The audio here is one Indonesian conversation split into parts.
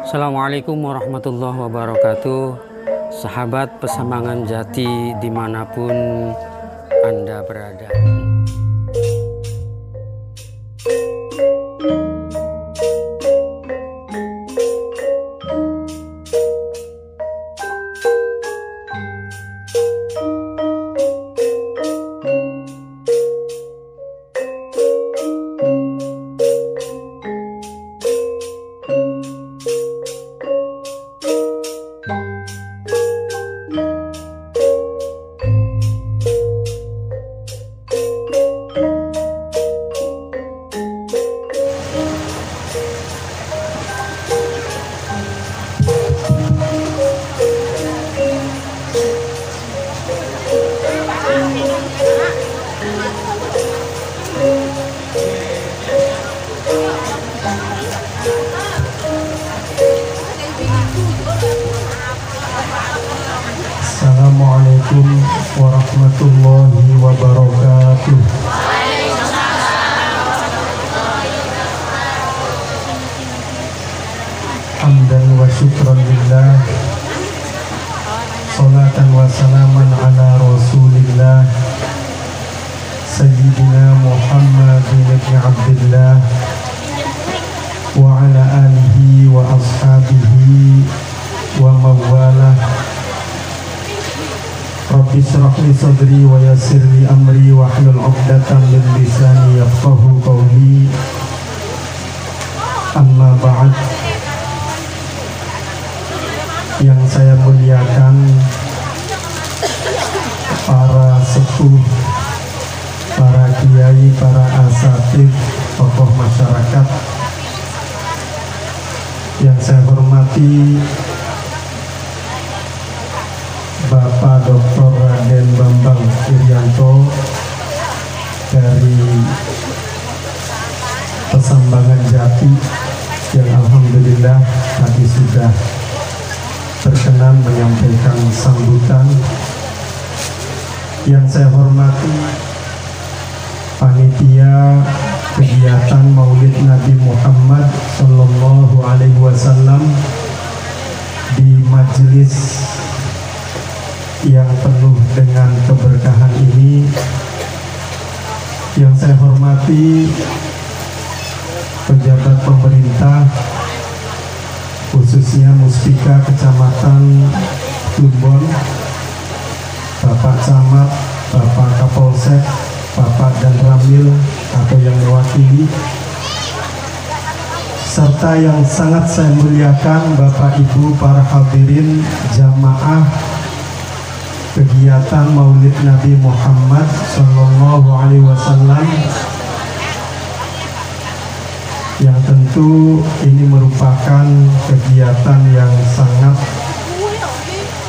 Assalamualaikum warahmatullahi wabarakatuh. Sahabat Pesamangan Jati dimanapun Anda berada. Assalamualaikum warahmatullahi wabarakatuh. Hamdan wa syukran lillah, salatan wa salaman ala rasulillah, Sayyidina Muhammad bin Abdullah wa ala alihi wa ashabihi wa mawalah. Rabbi shrah li sadri wa yassir li amri wa hlul 'uqdatam min lisani yafqahu qawli. Amma ba'd. Yang saya muliakan para sepuh, para kiai, para asatidz, tokoh masyarakat. Yang saya hormati Bapak Dr. Raden Bambang Irianto dari Pesambangan Jati, yang alhamdulillah tadi sudah berkenan menyampaikan sambutan. Yang saya hormati panitia kegiatan Maulid Nabi Muhammad Sallallahu Alaihi Wasallam di majelis yang penuh dengan keberkahan ini. Yang saya hormati pejabat pemerintah, khususnya Muspika Kecamatan Plumbon, Bapak Camat, Bapak Kapolsek, Bapak dan Ramil atau yang mewakili, serta yang sangat saya muliakan Bapak Ibu para hadirin jamaah kegiatan Maulid Nabi Muhammad Sallallahu Alaihi Wasallam, yang tentu ini merupakan kegiatan yang sangat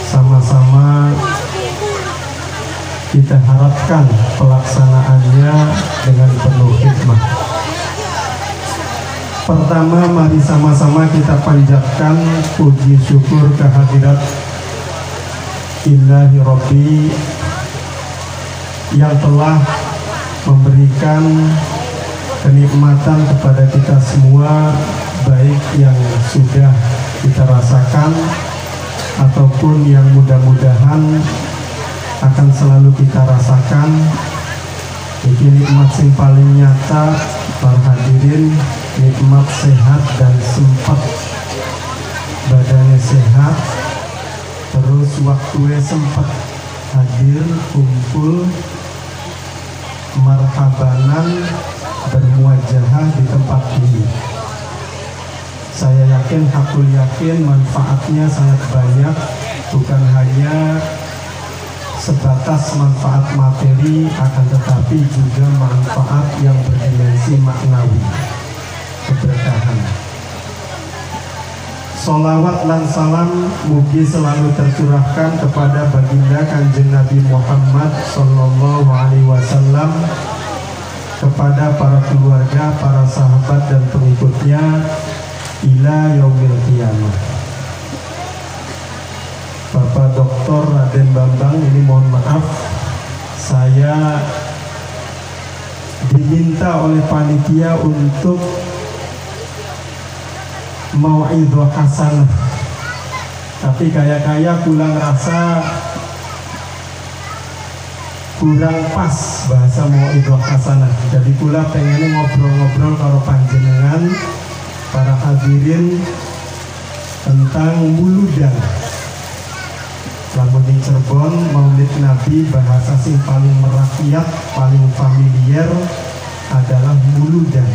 sama-sama kita harapkan pelaksanaannya dengan penuh hikmah. Pertama, mari sama-sama kita panjatkan puji syukur kehadirat Ilahi Rabbi yang telah memberikan kenikmatan kepada kita semua, baik yang sudah kita rasakan ataupun yang mudah-mudahan akan selalu kita rasakan. Ini nikmat yang paling nyata para hadirin, nikmat sehat dan sempat, badannya sehat, terus waktunya sempat hadir kumpul marhabanan bermuajahah di tempat ini. Saya yakin, hakul yakin manfaatnya sangat banyak, bukan hanya sebatas manfaat materi, akan tetapi juga manfaat yang berdimensi maknawi, keberkahan. Sholawat dan salam mugi selalu tercurahkan kepada baginda Kanjeng Nabi Muhammad Sallallahu Alaihi Wasallam, kepada para keluarga, para sahabat dan pengikutnya ila yaumil qiyamah. Bapak Dr. Raden Bambang, ini mohon maaf, saya diminta oleh panitia untuk mau'idhah hasanah, tapi kaya kula ngerasa kurang pas bahasa mau'idhah hasanah. Jadi kula pengen ngobrol-ngobrol karo panjenengan para hadirin tentang muludan. Lamun di Cirebon Maulid Nabi bahasa sing paling merakyat, paling familiar adalah muludan.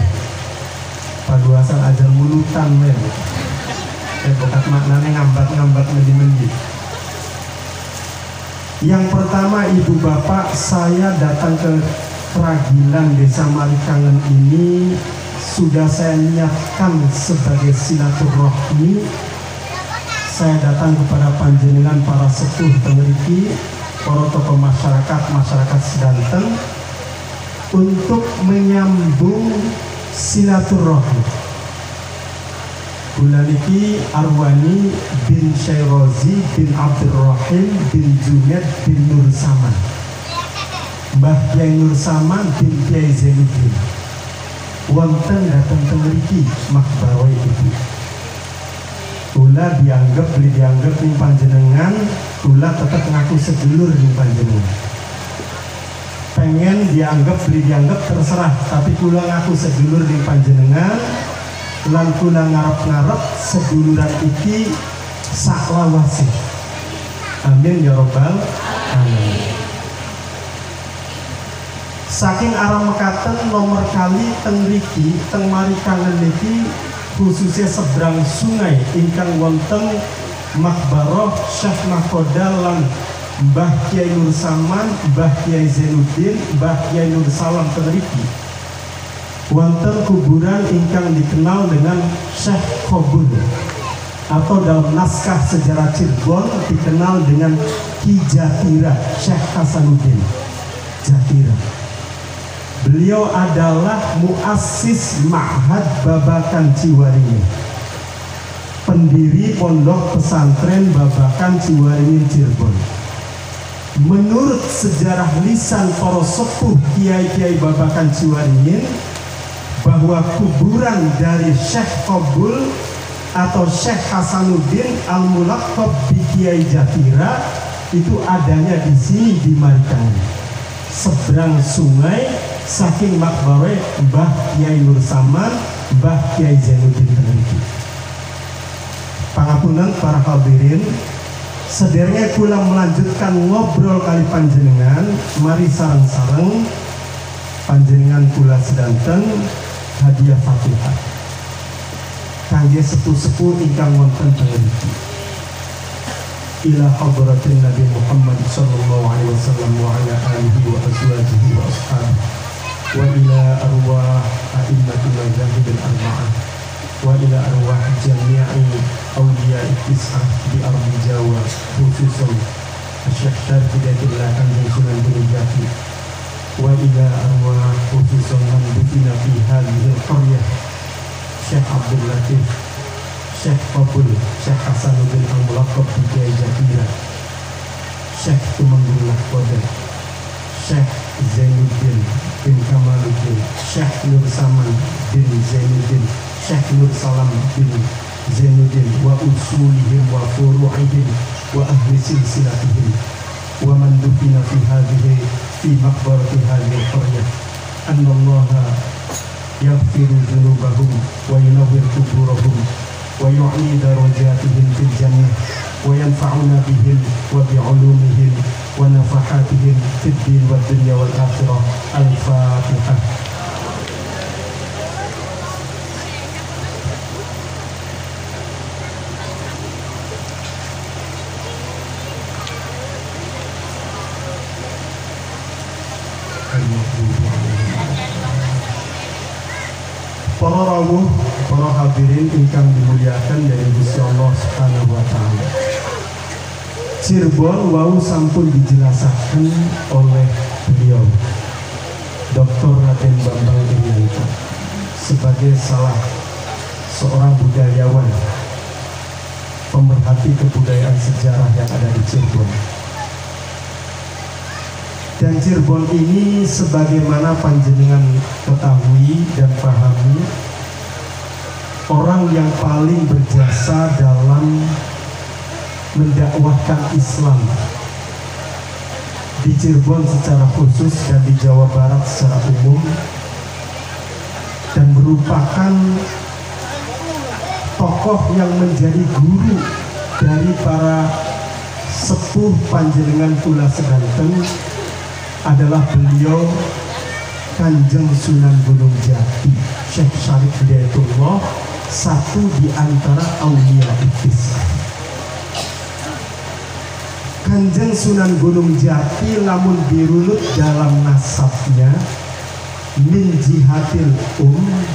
Paduasan aja mulutan men. Bukan maknanya ngambat-ngambat mendi-mendi. Yang pertama, ibu bapak, saya datang ke Keragilan Desa Marikangen ini sudah saya niatkan sebagai silaturahmi. Saya datang kepada panjenengan para sepuh tengriki, para tokoh masyarakat sedanten untuk menyambung silaturahmi. Bulan ini Arwani bin Syairozi bin Abdurrahim bin Junaid bin Nur Saman, Mbah Kiai Nur Saman bin Kiai Zainuddin wonten datang tengriki makbaroi ibu. Kula beli dianggap ning panjenengan, kula tetap ngaku sedulur ning panjenengan. Pengen beli dianggap terserah, tapi kula ngaku sedulur ning panjenengan. Lan kula ngarep-ngarep seduluran iki saklawase. Amin ya robbal alamin. Saking arah mekaten nomor kali teng mriki teng Marikangen niki, khususnya seberang sungai ingkang wonten makbarah Syekh Nakoda lan Mbah Kiai Nur Saman, Mbah Kiai Zainuddin, Mbah Kiai Nur Salam tengriki. Wonten kuburan ingkang dikenal dengan Syekh Qobul atau dalam naskah sejarah Cirebon dikenal dengan Ki Jatira, Syekh Hasanuddin Jatira. Beliau adalah muassis Ma'had Babakan Ciwaringin, pendiri pondok pesantren Babakan Ciwaringin Cirebon. Menurut sejarah lisan para sepuh kiai-kiai Babakan Ciwaringin, bahwa kuburan dari Syekh Qobul atau Syekh Hasanuddin Al-Mulaqab bi Kiai Jatira itu adanya di sini di Marikangen, seberang sungai saking makbarah Mbah Kiai Nur Saman, Mbah Kiai Zainuddin tengriki. Pangapunten para hadirin, sederenge kula melanjutkan ngobrol kali panjenengan, mari sareng-sareng panjenengan kula sedanten hadiah Fatihah kangge sepuh-sepuh ingkang wonten tengriki. Ila hadratin Nabi Muhammad sallallahu alaihi wasallam wa ala alihi wa azwajihi wa ashabihi wa ila arwah a'immatil mazahib al-arba'ah wa ila arwah jami'i awliya is'ah di ardi Jawa, khususan Syekh Syarif Hidayatullah Kanjeng Sunan Gunung Jati, wa ila arwah khususan man dufina fi hadhihi al-qaryah Syekh Abdul Latif, Syekh Qobul, Syekh Hasanuddin Al-Mulaqab bi Kiai Jatira, Syekh Tumenggung Nakoda, Syekh Zainuddin bin Kamaluddin, Syekh Nur Saman bin Zainuddin, Syekh Nur Salam bin Zainuddin, wa usulihim wa furu'ihim wa ahli silsilatihim, wa man dufina fi hadhihi fi maqbarati hadhihi al-qaryah, annallaha yaghfiru dhunubahum wa yunawwir quburahum wa yu'li darajatihim fil jannah wa yanfa'una bihim wa bi'ulumihim wa nafahatihim fid din wad dunya wal akhirah. Al-Fatihah. Para rawuh, para hadirin ingkang dimuliakan dari Gusti Allah Subhanahu wa taala. Cirebon wau sampun dijelaskan oleh beliau Dr. Raden Bambang Irianto sebagai salah seorang budayawan, pemerhati kebudayaan sejarah yang ada di Cirebon. Dan Cirebon ini sebagaimana panjenengan ketahui dan pahami, orang yang paling berjasa dalam mendakwahkan Islam di Cirebon secara khusus dan di Jawa Barat secara umum, dan merupakan tokoh yang menjadi guru dari para sepuh panjenengan Kula Sedanten, adalah beliau Kanjeng Sunan Gunung Jati Syekh Syarif Hidayatullah, satu di antara aulia iblis. Kanjeng Sunan Gunung Jati lamun dirunut dalam nasabnya min jihatil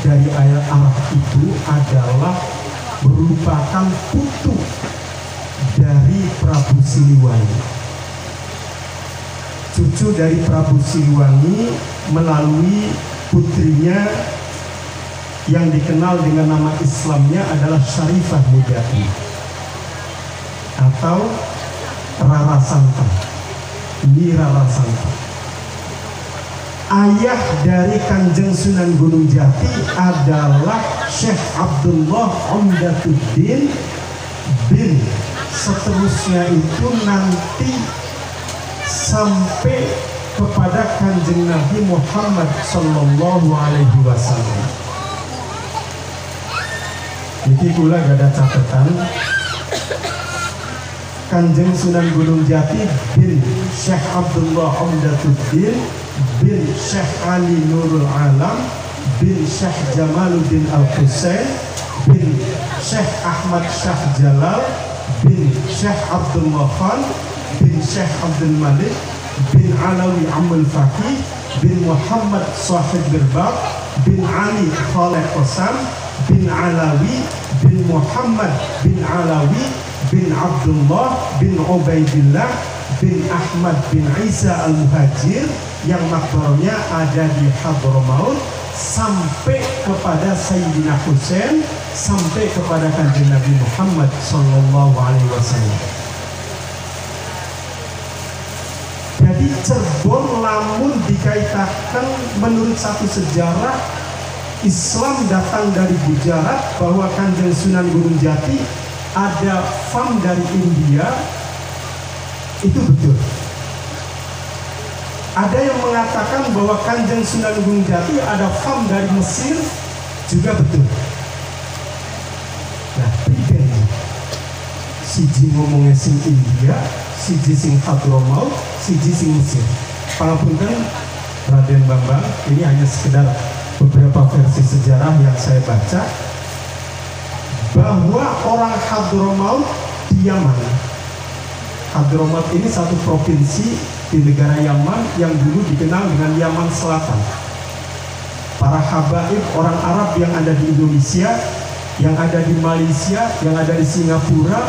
dari ayat Arab itu adalah merupakan putu dari Prabu Siliwangi, cucu dari Prabu Siliwangi melalui putrinya yang dikenal dengan nama Islamnya adalah Syarifah Mudai atau Rara Santa, Rara Santa. Ayah dari Kanjeng Sunan Gunung Jati adalah Syekh Abdullah Umdatuddin bin, seterusnya itu nanti sampai kepada Kanjeng Nabi Muhammad Sallallahu Alaihi Wasallam. Jadi pula gak ada catatan. Kanjeng Sunan Gunung Jati bin Syekh Abdullah Umdatuddin bin Syekh Ali Nurul Alam bin Syekh Jamaluddin Al-Husain bin Syekh Ahmad Syah Jalal bin Syekh Abdullah Khan bin Syekh Abdul Malik bin Alawi Amul Faqih bin Muhammad Sahib Birbab bin Ali Khalid Qasam bin Alawi bin Muhammad bin Alawi bin Abdullah bin Ubaidillah bin Ahmad bin Isa Al-Muhajir yang makbarnya ada di Hadramaut, sampai kepada Sayyidina Husain, sampai kepada Kanjeng Nabi Muhammad Sallallahu Alaihi Wasallam. Jadi Cirebon lamun dikaitakan menurut satu sejarah Islam datang dari Gujarat, bahwa Kanjeng Sunan Gunung Jati ada fam dari India, itu betul. Ada yang mengatakan bahwa Kanjeng Sunan Gunung Jati ada fam dari Mesir, juga betul. Nah, bedanya siji ngomongnya sing India, siji sing Hadramaut, siji sing Mesir. Pangapunten Raden Bambang, ini hanya sekedar beberapa versi sejarah yang saya baca, bahwa orang Hadramaut di Yaman. Hadramaut ini satu provinsi di negara Yaman yang dulu dikenal dengan Yaman Selatan. Para habaib orang Arab yang ada di Indonesia, yang ada di Malaysia, yang ada di Singapura,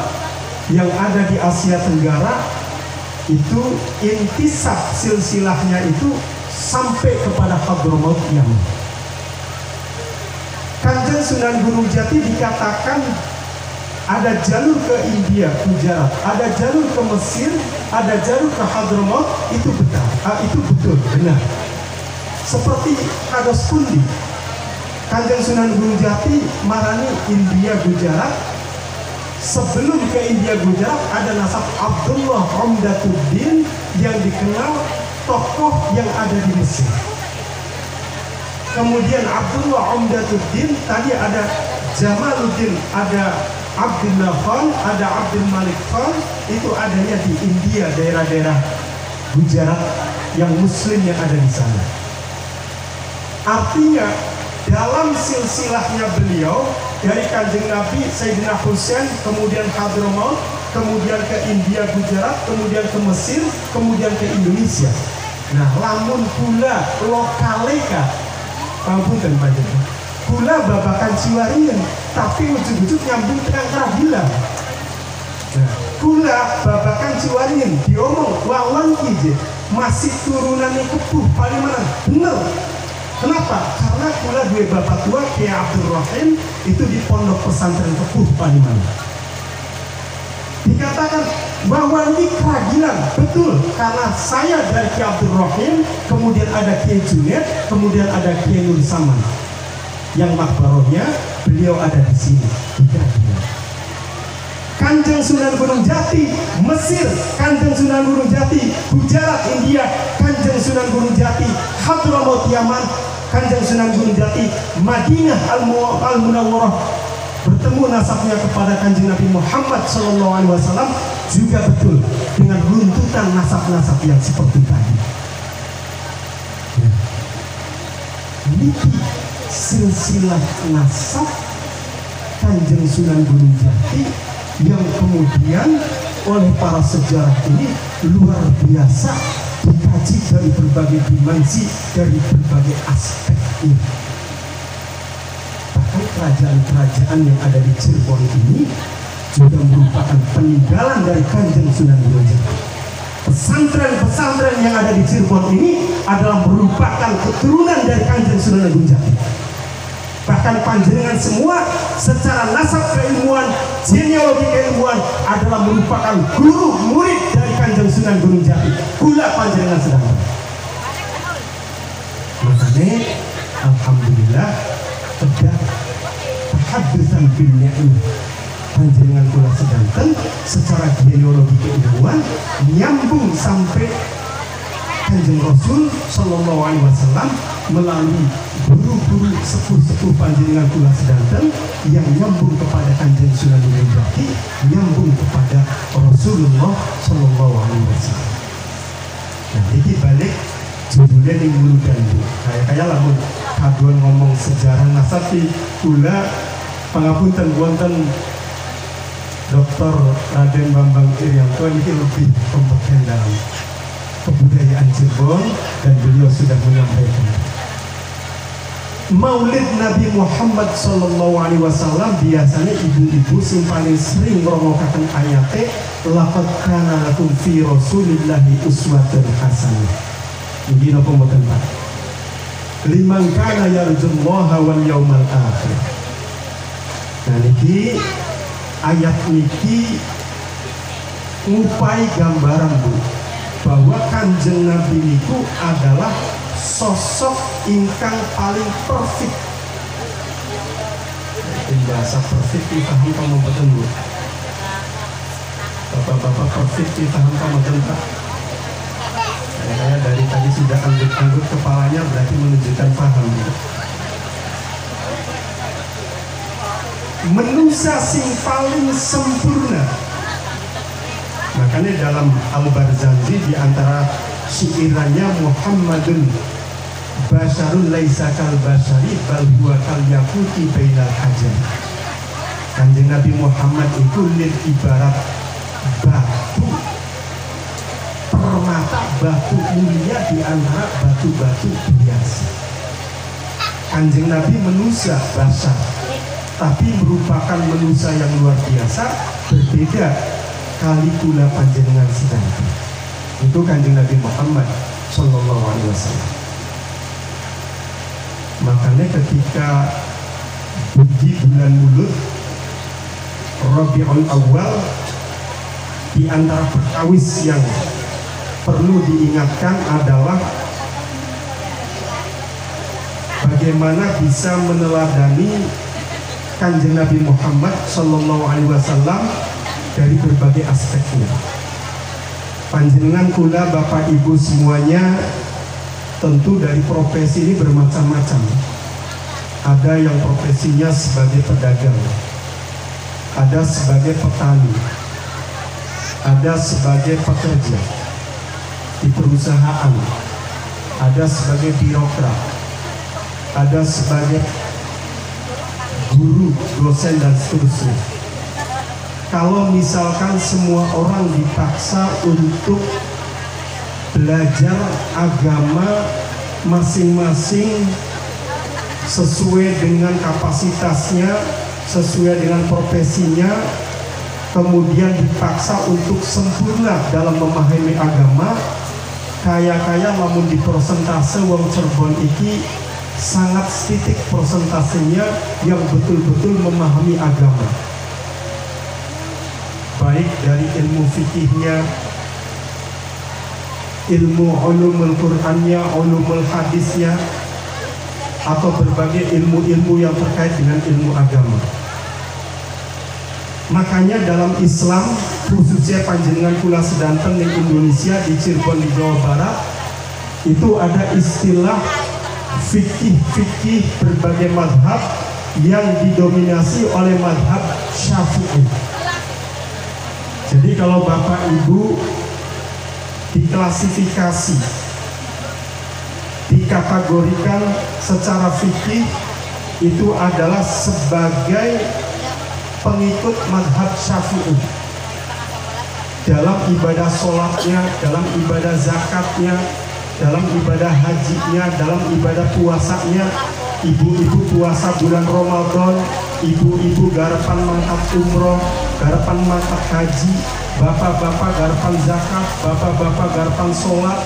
yang ada di Asia Tenggara, itu intisab silsilahnya itu sampai kepada Hadramaut Yaman. Kanjeng Sunan Gunung Jati dikatakan ada jalur ke India, Gujarat, ada jalur ke Mesir, ada jalur ke Hadramaut, itu betul, itu betul, benar. Seperti kados pundi, Kanjeng Sunan Gunung Jati marani India Gujarat, sebelum ke India Gujarat ada nasab Abdullah Umdatuddin yang dikenal tokoh yang ada di Mesir. Kemudian Abdullah Umdatuddin, tadi ada Jamaluddin, ada Abdullah Khan, ada Abdul Malik Khan, itu adanya di India, daerah-daerah Gujarat yang muslim yang ada di sana. Artinya dalam silsilahnya beliau dari Kanjeng Nabi Sayyidina Husain, kemudian Hadramaut, kemudian ke India Gujarat, kemudian ke Mesir, kemudian ke Indonesia. Nah, lamun pula lokaleka Pangapunten panjenengan, kula babakan Ciwaringan, tapi ujug-ujug nyambung tekan Kerabilan. Nah, kula babakan Ciwaringan diomong lawan kije masih turunan Kepuh Palimanan. Bener. Kenapa? Karena kula dua bapak tua Kiai Abdul Rahim itu di Pondok Pesantren Kepuh Palimanan. Dikatakan bahwa ini keragilan, betul, karena saya dari Kiai Abdul Rahim, kemudian ada Kiai Junaid, kemudian ada Kiai Nur Saman, yang makbarohnya beliau ada di sini di Kadian. Kanjeng Sunan Gunung Jati Mesir, Kanjeng Sunan Gunung Jati Gujarat India, Kanjeng Sunan Gunung Jati Hadramaut Yaman, Kanjeng Sunan Gunung Jati Madinah Al-Munawwarah, bertemu nasabnya kepada Kanjeng Nabi Muhammad SAW juga betul dengan runtutan nasab-nasab yang seperti tadi. Ini silsilah nasab Kanjeng Sunan Gunung Jati yang kemudian oleh para sejarah ini luar biasa dikaji dari berbagai dimensi, dari berbagai aspek ini. Bahkan kerajaan-kerajaan yang ada di Cirebon ini juga merupakan peninggalan dari Kanjeng Sunan Gunung Jati. Pesantren-pesantren yang ada di Cirebon ini adalah merupakan keturunan dari Kanjeng Sunan Gunung Jati. Bahkan panjenengan semua secara nasab keilmuan, genealogi keilmuan adalah merupakan guru murid dari Kanjeng Sunan Gunung Jati. Kula panjenengan sedang. Makanya alhamdulillah tidak tahaddusan bil ni'mah. Panjenengan kula sedanten secara genealogi keilmuan nyambung sampai Kanjeng Rasul Sallallahu Alaihi Wasallam melalui guru-guru sepuh-sepuh panjenengan kula sedanten yang nyambung kepada Kanjeng Sunan Gunung Jati, nyambung kepada Rasulullah Sallallahu Alaihi Wasallam. Nah, ini balik judulnya yang mulu dandu. Kayak lamun kaduan ngomong sejarah nasabi kula pangapunten wonten Dr. Raden Bambang Irianto ini lebih kompeten dalam kebudayaan Cirebon dan beliau sudah menyampaikan Maulid Nabi Muhammad Sallallahu Alaihi Wasallam biasanya ibu-ibu sing paling sering ngrungokaken ayate laqad kana lakum fi Rasulillahi uswatun hasanah. Ini napa mboten Pak? Liman kana yarjullaha wal yaumal akhir. Nah niki ayat niki ngupai gambaran Bu bahwa Kanjeng Nabi niku adalah sosok ingkang paling perfect. Bahasa perfect dipaham kamu betul Bu. Bapak-bapak perfect dipaham kamu betul Pak. Saya dari tadi sudah anggut-anggut kepalanya berarti menunjukkan paham. Manusia sing paling sempurna. Makanya dalam Al-Barzanji di antara syiirannya Muhammadun Basharun laisa kal bashari bal huwa kal yaquti bainal hajar. Kanjeng Nabi Muhammad itu ibarat batu permata, batu mulia di antara batu-batu biasa. Kanjeng Nabi manusia bashar, tapi merupakan manusia yang luar biasa, berbeda kali pula panjenengan sedang. Itu Kanjeng Nabi Muhammad Sallallahu Alaihi Wasallam. Makanya ketika di bulan Mulut Rabiul Awal, di antara perkawis yang perlu diingatkan adalah bagaimana bisa meneladani Kanjeng Nabi Muhammad Sallallahu Alaihi Wasallam dari berbagai aspeknya. Panjenengan kula Bapak Ibu semuanya tentu dari profesi ini bermacam-macam. Ada yang profesinya sebagai pedagang, ada sebagai petani, ada sebagai pekerja di perusahaan, ada sebagai birokrat, ada sebagai guru, dosen dan seterusnya. Kalau misalkan semua orang dipaksa untuk belajar agama masing-masing sesuai dengan kapasitasnya, sesuai dengan profesinya, kemudian dipaksa untuk sempurna dalam memahami agama, kaya-kaya namun di persentase wong Cirebon iki sangat titik persentasenya yang betul-betul memahami agama, baik dari ilmu fikihnya, ilmu ulumul Qur'annya, ulumul hadisnya, atau berbagai ilmu-ilmu yang terkait dengan ilmu agama. Makanya dalam Islam, khususnya panjenengan kula sedanten di Indonesia, di Cirebon di Jawa Barat, itu ada istilah fikih-fikih berbagai mazhab yang didominasi oleh mazhab Syafi'i. Jadi kalau Bapak Ibu diklasifikasi, dikategorikan secara fikih, itu adalah sebagai pengikut mazhab Syafi'i dalam ibadah sholatnya, dalam ibadah zakatnya, dalam ibadah hajinya, dalam ibadah puasanya. Ibu-ibu puasa bulan Ramadan, ibu-ibu garapan mantap umroh, garapan mantap haji, bapak-bapak garapan zakat, bapak-bapak garapan sholat.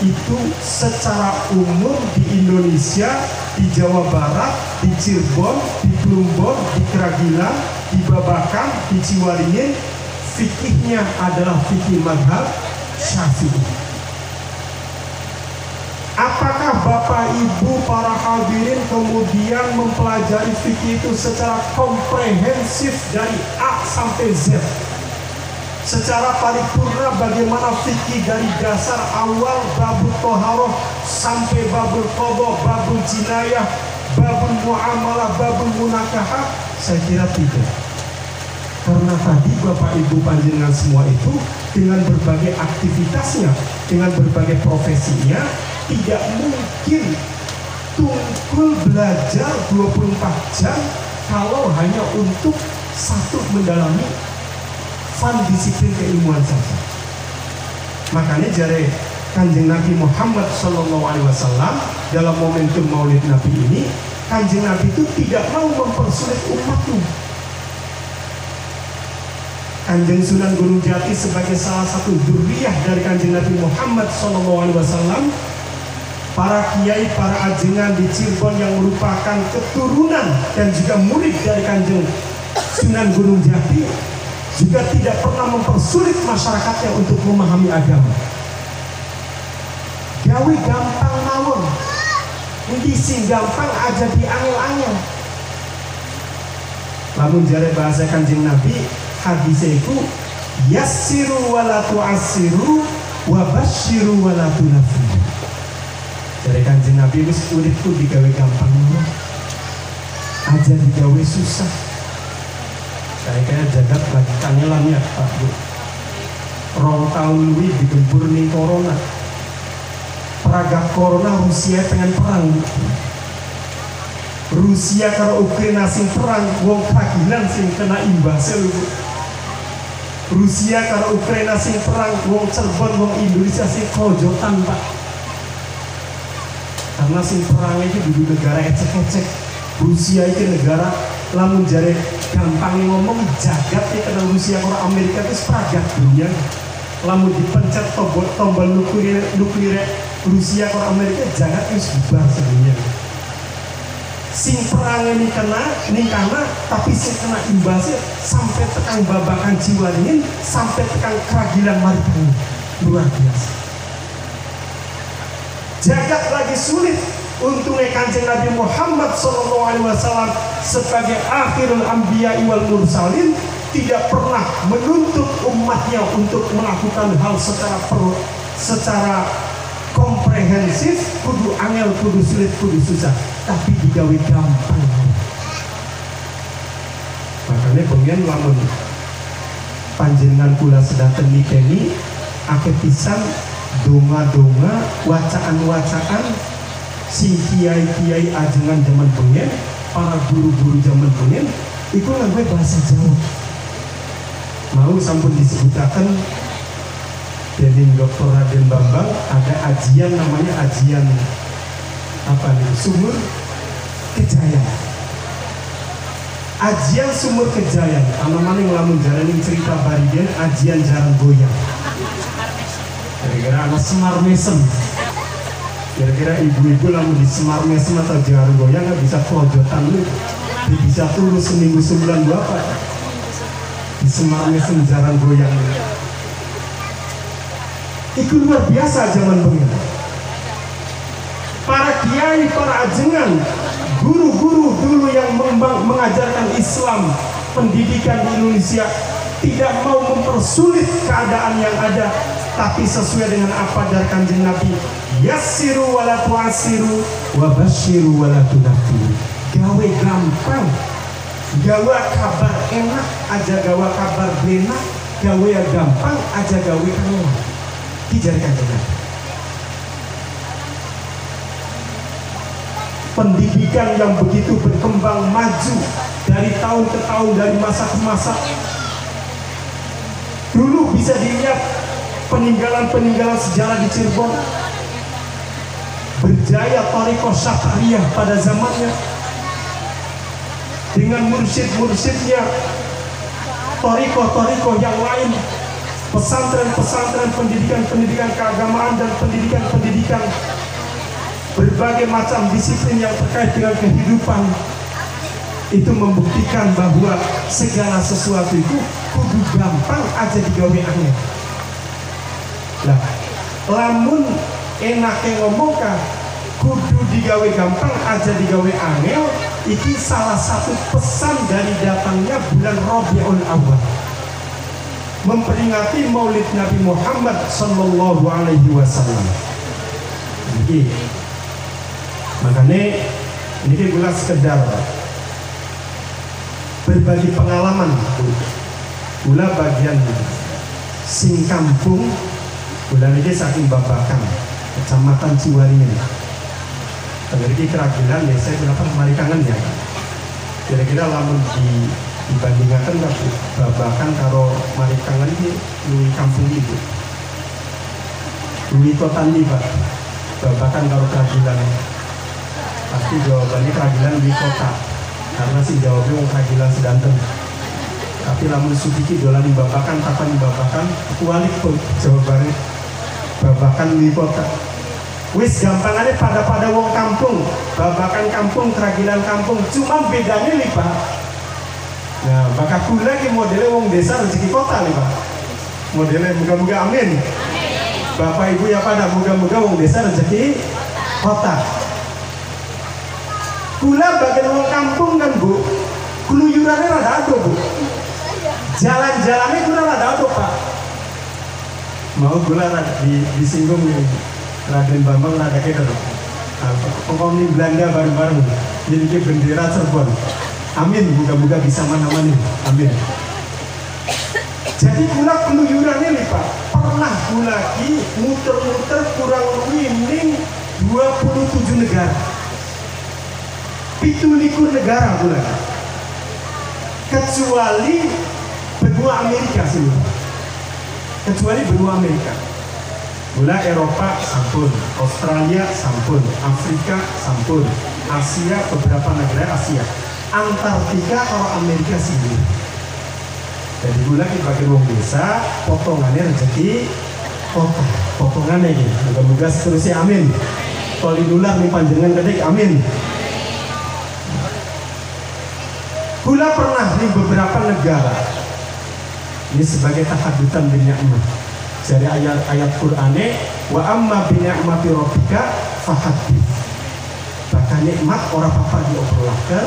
Itu secara umum di Indonesia, di Jawa Barat, di Cirebon, di Plumbon, di Keragilan, di Babakan, di Ciwaringin, fikihnya adalah fikih mazhab Syafi'i. Apakah Bapak Ibu para hadirin kemudian mempelajari fikih itu secara komprehensif dari A sampai Z? Secara paripurna bagaimana fikih dari dasar awal babul toharoh sampai babul qadha, babul jinayah, babul muamalah, babul munakahah? Saya kira tidak. Karena tadi Bapak Ibu panjenengan semua itu dengan berbagai aktivitasnya, dengan berbagai profesinya, tidak mungkin tungkul belajar 24 jam kalau hanya untuk satu mendalami fan disiplin keilmuan saja. Makanya jare Kanjeng Nabi Muhammad SAW dalam momentum Maulid Nabi ini, Kanjeng Nabi itu tidak mau mempersulit umatnya. Kanjeng Sunan Gunung Jati sebagai salah satu dzurriyyah dari Kanjeng Nabi Muhammad SAW, para kiai, para ajengan di Cirebon yang merupakan keturunan dan juga murid dari Kanjeng Sunan Gunung Jati juga tidak pernah mempersulit masyarakatnya untuk memahami agama. Gawe gampang mawon, ini sing gampang aja diangel-angel. Lamun jare bahasa Kanjeng Nabi, hadisku yassiru wala tu'assiru wa basyiru wala tunaffiru. Dari Kanjeng Nabi wis uripku digawe gampang aja digawe susah. Saya kayak jagat lagi kangelan ya Pak Bu. Rong tahun lebih digempur nih corona. Peragak corona Rusia pengen perang. Rusia karo Ukraina sing perang, wong kagilan sing kena imbasnya lho. Rusia karo Ukraina sing perang, wong Cirebon, wong Indonesia sing kojotan Pak. Karena sing perang itu duduk negara ecek-ecek. Rusia itu negara lamun jare gampang ngomong jagat ya, karena Rusia karo Amerika itu sepragat dunia. Lamun dipencet tombol nuklir Rusia karo Amerika jagat itu bubar sedunia. Sing perang ini karena tapi sing kena imbasnya sampai tekan babakan jiwa dingin, sampai tekan keragilan maritan luar biasa. Jagat lagi sulit. Untungnya Kanjeng Nabi Muhammad SAW sebagai akhirul anbiya wal mursalin tidak pernah menuntut umatnya untuk melakukan hal secara komprehensif, kudu angel, kudu sulit, kudu susah, tapi digawe gampang. Makanya pengen lamun panjenengan kula sedanten nikeni akeh pisan donga-donga, wacaan-wacaan si kiai-kiai ajengan zaman pengen, para guru-guru zaman pengen, itu nganggo bahasa Jawa. Mau sampun disebutaken dening Dr. Raden Bambang, ada ajian namanya ajian apa nih, Sumur Kejayaan. Ajian Sumur Kejayaan, ana-ana nglamun jalaning cerita barigen ajian jarang goyang. Kira-kira anak Semar Mesem. Kira-kira ibu-ibu lamun di Semar Mesem atau jarang goyang nggak bisa kelojotan lu, bisa turun seminggu sebulan berapa? Di Semar Mesem jarang goyang. Itu luar biasa zaman pengen. Para kiai, para ajengan guru-guru dulu yang mengajarkan Islam, pendidikan di Indonesia tidak mau mempersulit keadaan yang ada, tapi sesuai dengan apa dari Kanjeng Nabi, yassiru wala tu'assiru wa basyiru wala tunaffiru. Gawe gampang, gawe kabar enak aja gawe kabar benak, gawe gampang aja gawe enak. Dijari Kanjeng Nabi. Pendidikan yang begitu berkembang maju dari tahun ke tahun, dari masa ke masa. Dulu bisa dilihat peninggalan-peninggalan sejarah di Cirebon, berjaya Thariqah Syafariyah pada zamannya dengan mursyid-mursyidnya, Thariqah yang lain, pesantren-pesantren, pendidikan-pendidikan keagamaan dan pendidikan-pendidikan berbagai macam disiplin yang terkait dengan kehidupan. Itu membuktikan bahwa segala sesuatu itu kudu gampang aja digawe angel. Lah, lamun enake ngomong kan kudu digawe gampang aja digawe angel, iki salah satu pesan dari datangnya bulan Rabiul Awwal, memperingati Maulid Nabi Muhammad sallallahu alaihi wasallam. Jadi makanya ini gula sekedar berbagi pengalaman, gula bagian sing kampung, gula ini saking Babakan, Kecamatan Ciwaringin. Terjadi keragilan ya, saya kenapa kemarin kangen ya. Kira-kira lamun dibandingkan Babakan karo Marikangan ini luwi kampung ibu, luwi kota nih Pak. Babakan karo keragilan pasti jawabannya keragilan di kota, karena si jawabnya mau keragilan sedanten. Tapi lamun sudiki dolan di Babakan, kapan di Babakan kualik tuh jawabannya Babakan di kota. Wis gampangannya pada wong kampung, Babakan kampung, keragilan kampung, cuma bedanya nih Pak. Nah, bakal kula lagi modelnya wong desa rezeki kota nih Pak. Modelnya moga-moga amin. Bapak Ibu ya pada moga-moga wong desa rezeki kota. Kula bagian wong kampung kan Bu, keluyurannya rada ado Bu, jalan-jalannya kula rada ado Pak. Mau kula disinggung nih Raden Bambang rada keder. Pokoknya Belanda bareng-bareng jadi ke bendera Cirebon. Amin, moga-moga bisa mana-mana. Amin. Jadi kula keluyurannya nih Pak, pernah kula lagi muter-muter kurang lebih 27 negara. 17 negara bulan, kecuali benua Amerika sih, kecuali benua Amerika. Bulan Eropa sampun, Australia sampun, Afrika sampun, Asia beberapa negara Asia, Antartika kalau Amerika sini. Jadi bulan kita pakai wong desa, potongannya rezeki, potongannya ini. Moga-moga seterusnya amin. Kalau dinular nih panjangan gede, amin. Kula pernah di beberapa negara. Ini sebagai tahadutan bin ni'mah. Dari ayat-ayat Qur'ane, wa amma bi ni'mati rabbika fahaddits. Bahkan nikmat orang apa diobrolkan,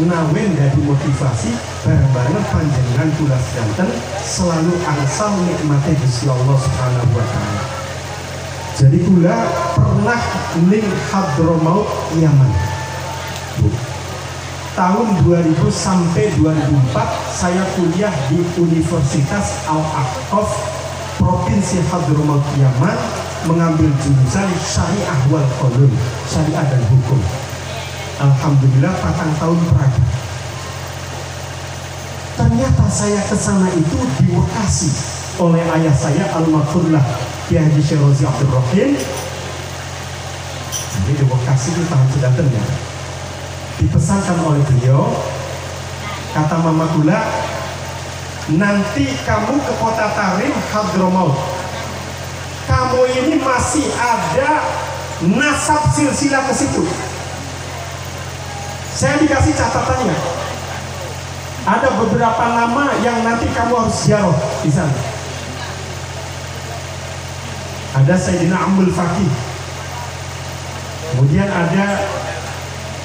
nawen dari motivasi bareng-bareng panjenengan kula sedanten selalu angsal nikmati Gusti Allah Subhanahu wa taala. Jadi kula pernah ning Hadramaut Yaman. Bu. Tahun 2000 sampai 2004 saya kuliah di Universitas Al-Aqaf Provinsi Hadramaut Yaman, mengambil jurusan Syariah wal Qanun, Syariah dan Hukum. Alhamdulillah 4 tahun perada. Ternyata saya ke sana itu diwakasi oleh ayah saya almarhumlah Kiai Haji Syekh Abdul Rahim. Jadi diwakasi di tahun sedanten ya. Dipesankan oleh beliau, kata Mama Gula, nanti kamu ke kota Tarim Hadramaut, kamu ini masih ada nasab silsilah ke situ. Saya dikasih catatannya, ada beberapa nama yang nanti kamu harus ziarah di sana. Ada Sayyidina Amul Faqih, kemudian ada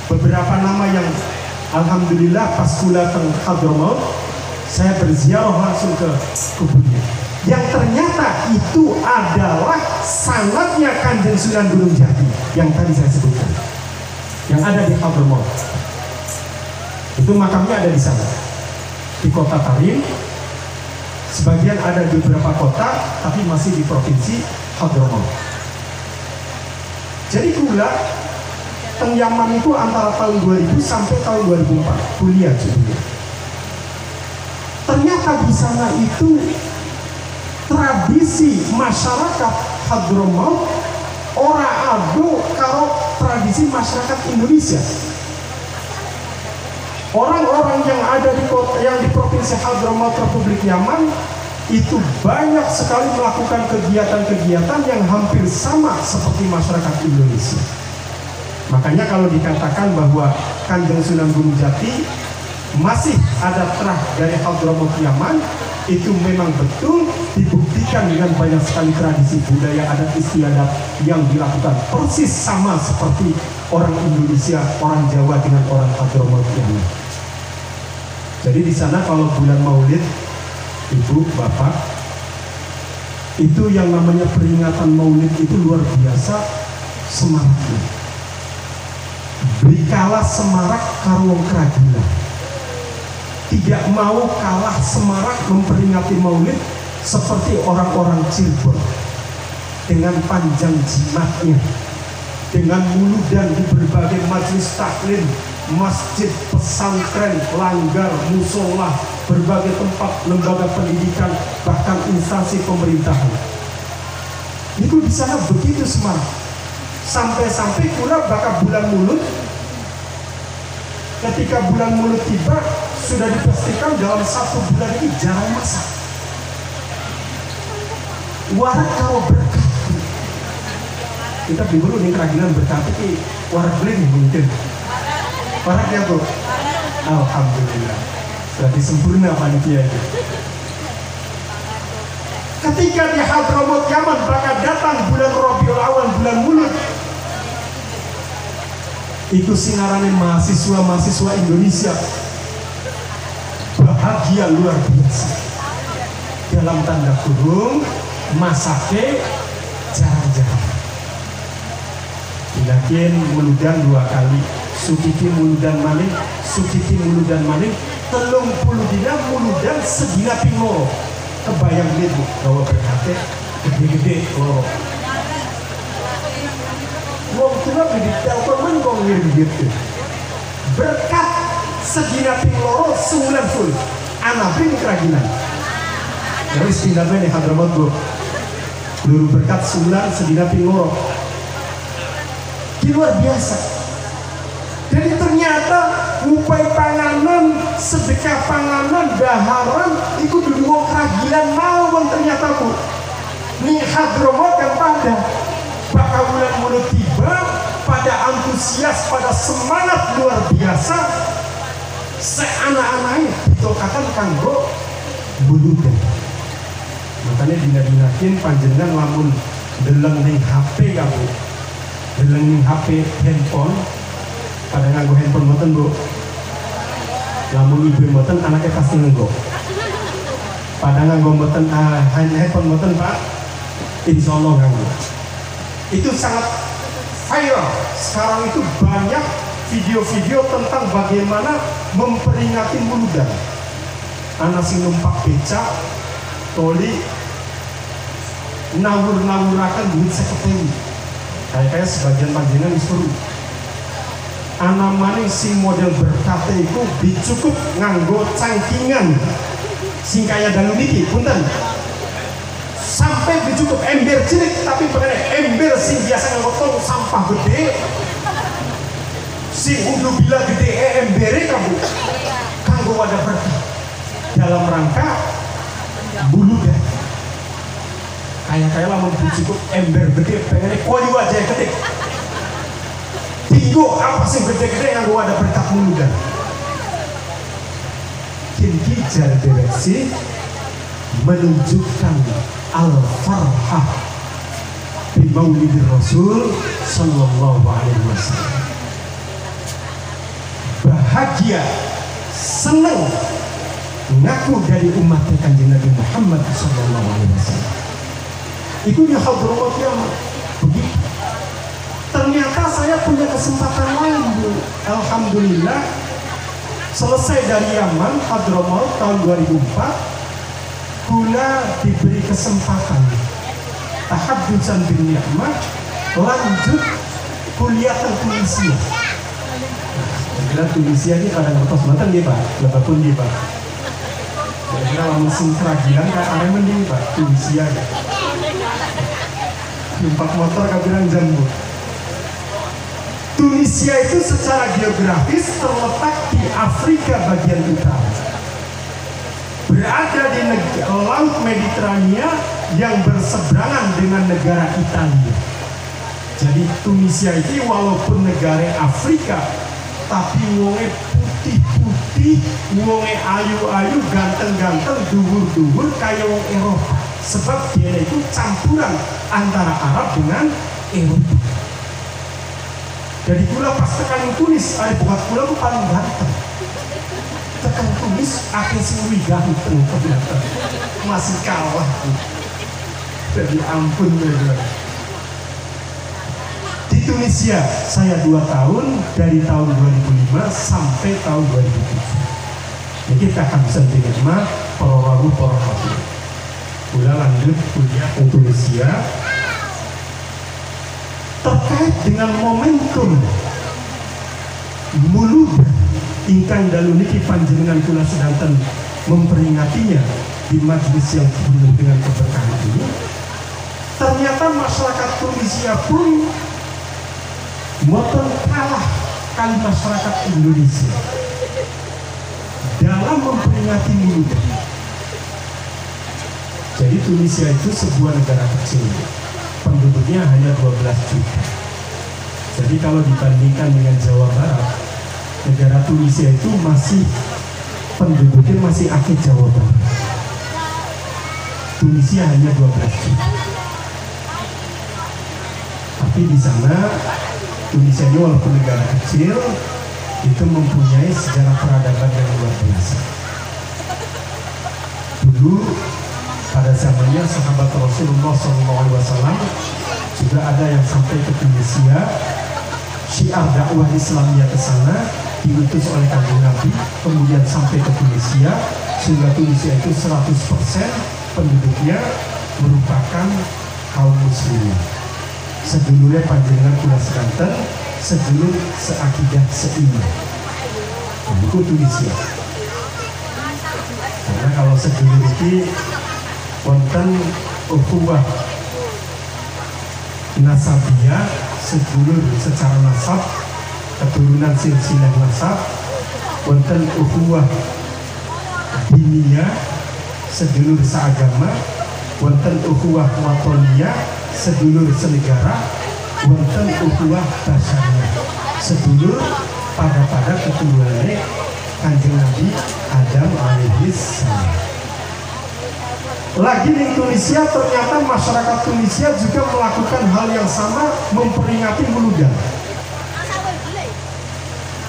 beberapa nama yang alhamdulillah pas kula teng Hadramaut saya berziarah langsung ke kuburnya, yang ternyata itu adalah sanadnya Kanjeng Sunan Gunung Jati yang tadi saya sebutkan, yang ada di Hadramaut. Itu makamnya ada di sana, di kota Tarim. Sebagian ada di beberapa kota, tapi masih di provinsi Hadramaut. Jadi kula teng Yaman itu antara tahun 2000 sampai tahun 2004 kuliah juga. Ternyata di sana itu tradisi masyarakat Hadramaut ora ado karo tradisi masyarakat Indonesia. Orang-orang yang ada di kota, yang di provinsi Hadramaut Republik Yaman itu banyak sekali melakukan kegiatan-kegiatan yang hampir sama seperti masyarakat Indonesia. Makanya kalau dikatakan bahwa Kanjeng Sunan Gunung Jati masih ada terah dari Hadramaut Yaman, itu memang betul, dibuktikan dengan banyak sekali tradisi budaya adat istiadat yang dilakukan persis sama seperti orang Indonesia, orang Jawa dengan orang Hadramaut Yaman. Jadi di sana kalau bulan Maulid, Ibu, Bapak, itu yang namanya peringatan Maulid itu luar biasa semaraknya. Berikalah semarak karwong keragilan. Tidak mau kalah semarak memperingati Maulid seperti orang-orang Cirebon dengan panjang jimatnya, dengan muludan di berbagai majelis taklim, masjid, pesantren, langgar, musola, berbagai tempat lembaga pendidikan, bahkan instansi pemerintahan. Itu di sana begitu semarak. Sampai-sampai kula bakal bulan Mulut. Ketika bulan Mulut tiba, sudah dipastikan dalam 1 bulan ini jarang masak. Warak kalau berkat. Kita dulu nih kerajinan berkat ini warak beli mungkin. Warak ya Bu? Alhamdulillah. Berarti sempurna panitia itu. Ketika di Hadramaut Yaman bakal datang bulan Rabiul Awal, bulan Mulut, itu sinarane mahasiswa-mahasiswa Indonesia bahagia luar biasa. Dalam tanda kurung, masake jarang-jarang. Yakin muludan 2 kali, sukiki muludan maling, sukiki muludan maling, 30 dina muludan sedina pingoro. Kebayang dia Bu, bahwa berkate gede-gede loro. Wong tua di telepon kok ngirim gitu. Berkat sedina ping loro sebulan full. Anak ping kerajinan. Jadi setidaknya nih Hadramaut Bu. Dulu berkat sebulan sedina ping loro. Luar biasa. Jadi ternyata ngupai panganan, sedekah panganan, daharan, itu dulu kerajinan mawon ternyata Bu. Nih Hadramaut yang pada bakal bulan Mulut tiba, pada antusias, pada semangat luar biasa, seanak-anaknya ditokakan kanggo buludan. Makanya dina-dinakin panjenengan lamun deleng ning HP kamu, deleng ning HP handphone, pada nganggo handphone mboten Bu. Lamun ibu mboten anaknya pasti nganggo. Pada nganggo mboten handphone mboten Pak, insyaallah nganggo. Itu sangat viral. Sekarang itu banyak video-video tentang bagaimana memperingati muludan. Anak sing numpak becak, toli, nawur-nawurakan duit 50.000. Kayak sebagian panjenengan disuruh. Anak maning sing model berkata itu dicukup nganggo cangkingan sing kaya dalu niki, punten. Sampai dicukup ember cilik, tapi pengen ember sing biasa nganggo tong sampah gede, sing undu bila gede embere kamu kanggo wadah berkah dalam rangka buludan. Kayak lamun dicukup ember gede, pengen kuali wajah gede. Tinggo apa sing gede-gede nganggo wadah berkah buludan. Kini jar direksi menunjukkan al-farhah di Maulidir Rasul sallallahu alaihi wasallam. bahagia, senang, ngaku dari umat Kanjeng Nabi Muhammad SAW. Itu di Hadramaut Yaman. Begitu. Ternyata saya punya kesempatan lain, Bu. Alhamdulillah, selesai dari Yaman, Hadramaut tahun 2004, kula diberi kesempatan tahaddusan bin ni'mah, lanjut kuliah ke Tunisia. Kira Tunisia ini pada ngertos mantan dia Pak, lepas pun dia Pak. Kira langsung kerajinan kayak Aremen dia Pak, Tunisia ya. Numpak motor kabilan jambu. Tunisia itu secara geografis terletak di Afrika bagian utara, berada di Laut Mediterania yang berseberangan dengan negara Italia. Jadi Tunisia itu walaupun negara Afrika, tapi wonge putih-putih, wonge ayu-ayu, ganteng-ganteng, duhur-duhur kayak wong Eropa. Sebab dia itu campuran antara Arab dengan Eropa. Jadi kula pas tekan Tunis, ada buat kula itu paling ganteng. Tekan Tunis, akhirnya sing ganteng ternyata masih kalah. Jadi ampun bener. Di Tunisia saya 2 tahun, dari tahun 2005 sampai tahun 2007. Jadi kita akan bisa diterima pororagu pororagu. Kula lanjut kuliah ke Tunisia. Terkait dengan momentum mulud ingkang dalu niki panjenengan kula sedanten memperingatinya di majelis yang penuh dengan keberkahan ini, ternyata masyarakat Tunisia pun moten kalah kali masyarakat Indonesia dalam memperingati mulud. Jadi Tunisia itu sebuah negara kecil, penduduknya hanya 12 juta. Jadi kalau dibandingkan dengan Jawa Barat, negara Tunisia itu masih penduduknya masih akhir Jawa Barat. Tunisia hanya 12 juta. Tapi di sana Tunisia ini walaupun negara kecil, itu mempunyai sejarah peradaban yang luar biasa. Dulu pada zamannya sahabat Rasulullah SAW juga ada yang sampai ke Tunisia, syiar dakwah Islamnya ke sana, diutus oleh Kanjeng Nabi, kemudian sampai ke Tunisia, sehingga Tunisia itu 100% penduduknya merupakan kaum muslimin. Sedulurnya panjenengan kula sekanten, sedulur seakidah seiman. Itu Tunisia. Karena kalau sedulur itu wonten ukhuwah nasabiyah, sedulur secara nasab, keturunan silsilah nasab, wonten ukhuwah diniyah, sedulur seagama, wonten ukhuwah watoniyah, sedulur senegara, wonten ukhuwah basyariyah, sedulur pada keturunan Kanjeng Nabi Adam alaihi salam. Lagi di Tunisia, ternyata masyarakat Tunisia juga melakukan hal yang sama, memperingati muludan.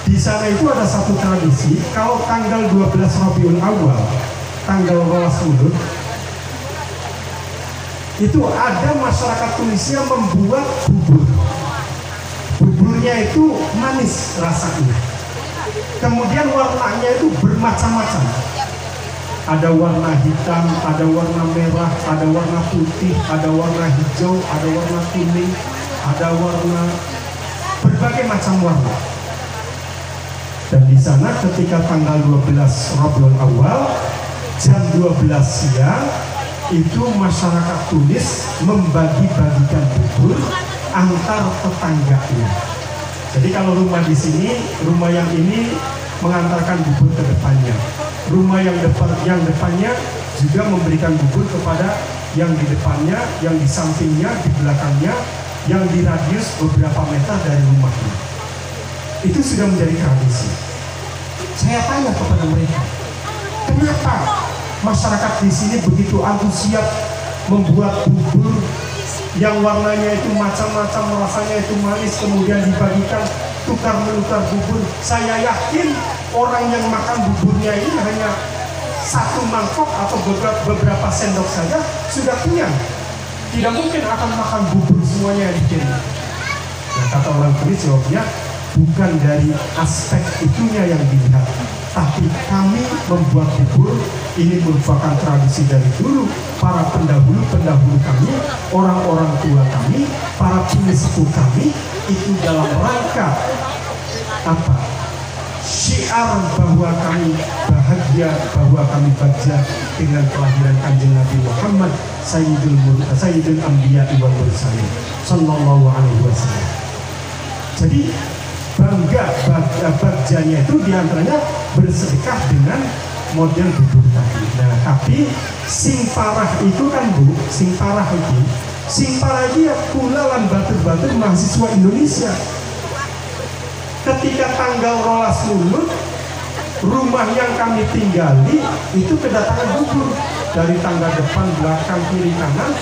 Di sana itu ada satu tradisi, kalau tanggal 12 Rabiul Awal, tanggal 12 Mulud, itu ada masyarakat Tunisia membuat bubur. Buburnya itu manis rasanya. Kemudian warnanya itu bermacam-macam. Ada warna hitam, ada warna merah, ada warna putih, ada warna hijau, ada warna kuning, ada warna berbagai macam warna. Dan di sana ketika tanggal 12 Rabiul Awal jam 12 siang itu masyarakat Tunis membagi-bagikan bubur antar tetangganya. Jadi kalau rumah di sini, rumah yang ini mengantarkan bubur ke depannya. Rumah yang depannya juga memberikan bubur kepada yang di depannya, yang di sampingnya, di belakangnya, yang di radius beberapa meter dari rumahnya. Itu sudah menjadi tradisi. Saya tanya kepada mereka, kenapa masyarakat di sini begitu antusias membuat bubur yang warnanya itu macam-macam, rasanya itu manis, kemudian dibagikan tukar menukar bubur. Saya yakin orang yang makan buburnya ini hanya satu mangkok atau beberapa sendok saja sudah kenyang. Tidak mungkin akan makan bubur semuanya di sini. Nah, kata orang tulis jawabnya, bukan dari aspek itunya yang dilihat, tapi kami membuat bubur ini merupakan tradisi dari dulu. Para pendahulu kami, orang-orang tua kami, para pesepuh kami, itu dalam rangka apa? Syiar bahwa kami bahagia, bahwa kami bahagia dengan kelahiran Kanjeng Nabi Muhammad Sayyidul Anbiya wal Mursalin sallallahu alaihi wasallam. Jadi bangga bahagianya itu diantaranya bersedekah dengan model bubur tadi. Nah, tapi sing parah itu kan Bu, sing parah itu ya kula lan batur-batur mahasiswa Indonesia. Ketika tanggal 12 Mulud, rumah yang kami tinggali itu kedatangan bubur dari tangga depan, belakang, kiri, kanan.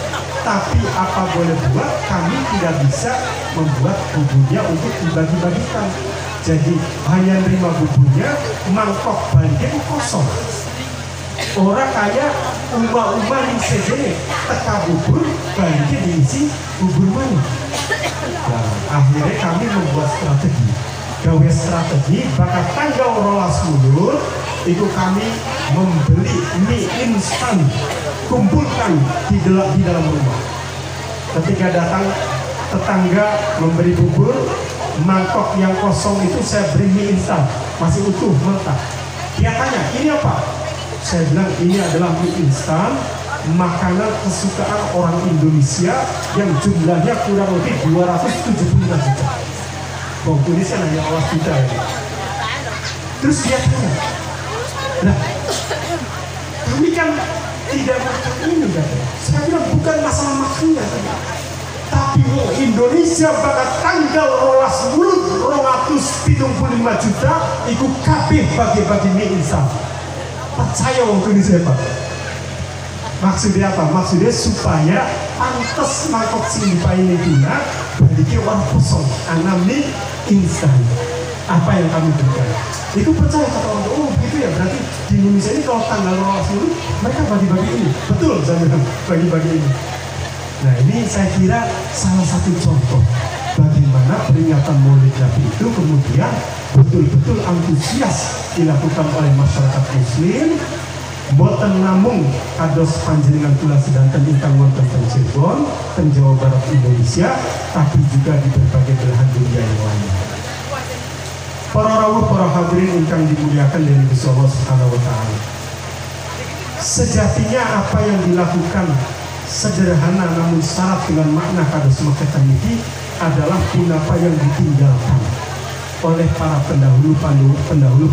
Tapi apa boleh buat, kami tidak bisa membuat buburnya untuk dibagi-bagikan. Jadi hanya nerima buburnya, mangkok bandeng kosong. Orang kayak umah-umah yang segini teka bubur, bandeng diisi bubur mana. Nah, akhirnya kami membuat strategi bakal tanggal 12 Mulud itu kami membeli mie instan, kumpulkan di dalam rumah. Ketika datang tetangga memberi bubur, mangkok yang kosong itu saya beri mie instan, masih utuh mentah. Dia tanya, ini apa? Saya bilang ini adalah mie instan, makanan kesukaan orang Indonesia yang jumlahnya kurang lebih 275 juta. Bang Indonesia hanya Allah juta ini. Terus dia tanya, nah kami kan tidak makan ini katanya. Saya bilang bukan masalah makannya tadi, tapi Indonesia pada tanggal 12 Mulud 275 juta ikut kabeh bagi-bagi mie instan. Percaya orang Indonesia Pak. Maksudnya apa? Maksudnya supaya pantas mangkok sini Pak ini guna bagi orang kosong anak mie instan. Apa yang kami berikan itu percaya kata orang, oh gitu ya, berarti di Indonesia ini kalau tanggal 12 Mulud mereka bagi-bagi ini. Betul, saya bilang bagi-bagi ini. Nah, ini saya kira salah satu contoh bagaimana peringatan Maulid Nabi itu kemudian betul-betul antusias dilakukan oleh masyarakat Muslim. Boten namung kados panjenengan kula sedanten ingkang wonten teng Cirebon, teng Jawa Barat Indonesia, tapi juga di berbagai belahan dunia yang lain. Para rawuh, para hadirin ingkang dimuliakan dari Gusti Allah Subhanahu wa taala. Sejatinya apa yang dilakukan sederhana namun syarat dengan makna kados mekaten niki adalah punapa yang ditinggalkan oleh para pendahulu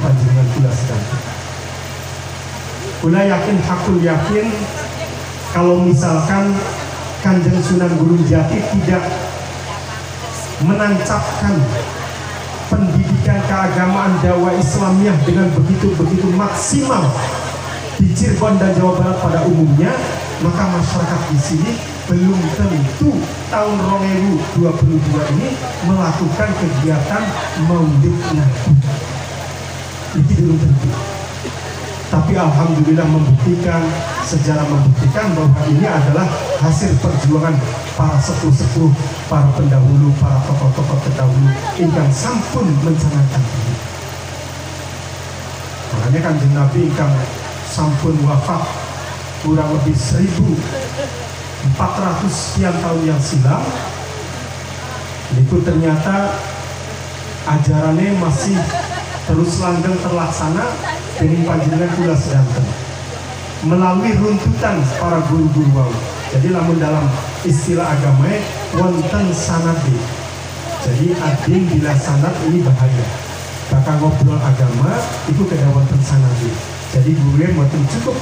panjenengan kula sedanten. Kula yakin, hakul yakin, kalau misalkan Kanjeng Sunan Gunung Jati tidak menancapkan pendidikan keagamaan dakwah Islamiyah dengan begitu maksimal di Cirebon dan Jawa Barat pada umumnya, maka masyarakat di sini belum tentu tahun 2022 ini melakukan kegiatan Maulid Nabi. Itu belum tentu. Tapi alhamdulillah sejarah membuktikan bahwa ini adalah hasil perjuangan para sepuh-sepuh, para pendahulu, para tokoh-tokoh terdahulu ingkang sampun mencanangkan ini. Makanya Kanjeng Nabi ingkang sampun wafat kurang lebih 1400 sekian tahun yang silam, itu ternyata ajarannya masih terus langgeng terlaksana dengan panjenengan kula sedanten melalui runtutan para guru-guru wau. Jadi lamun dalam istilah agama wonten sanade. Jadi ading bila sanad ini bahaya. Bakal ngobrol agama itu kada wonten sanade. Jadi gurunya wonten cukup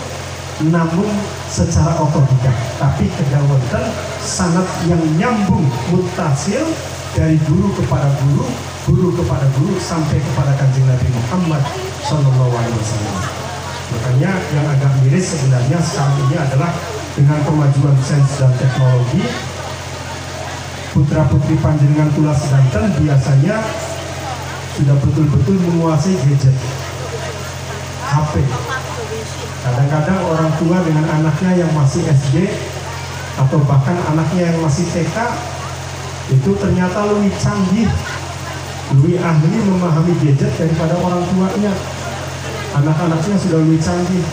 namun secara otodidak, tapi kada wonten sanad yang nyambung muttasil dari guru kepada guru, guru kepada guru sampai kepada Kanjeng Nabi Muhammad Sallallahu Alaihi Wasallam. Makanya yang agak miris sebenarnya sekarang ini adalah dengan kemajuan sains dan teknologi, putra putri panjenengan kula sedanten biasanya sudah betul-betul menguasai gadget. HP. Kadang-kadang orang tua dengan anaknya yang masih SD atau bahkan anaknya yang masih TK itu ternyata lebih canggih, lebih ahli memahami gadget daripada orang tuanya. Anak-anaknya sudah lebih canggih,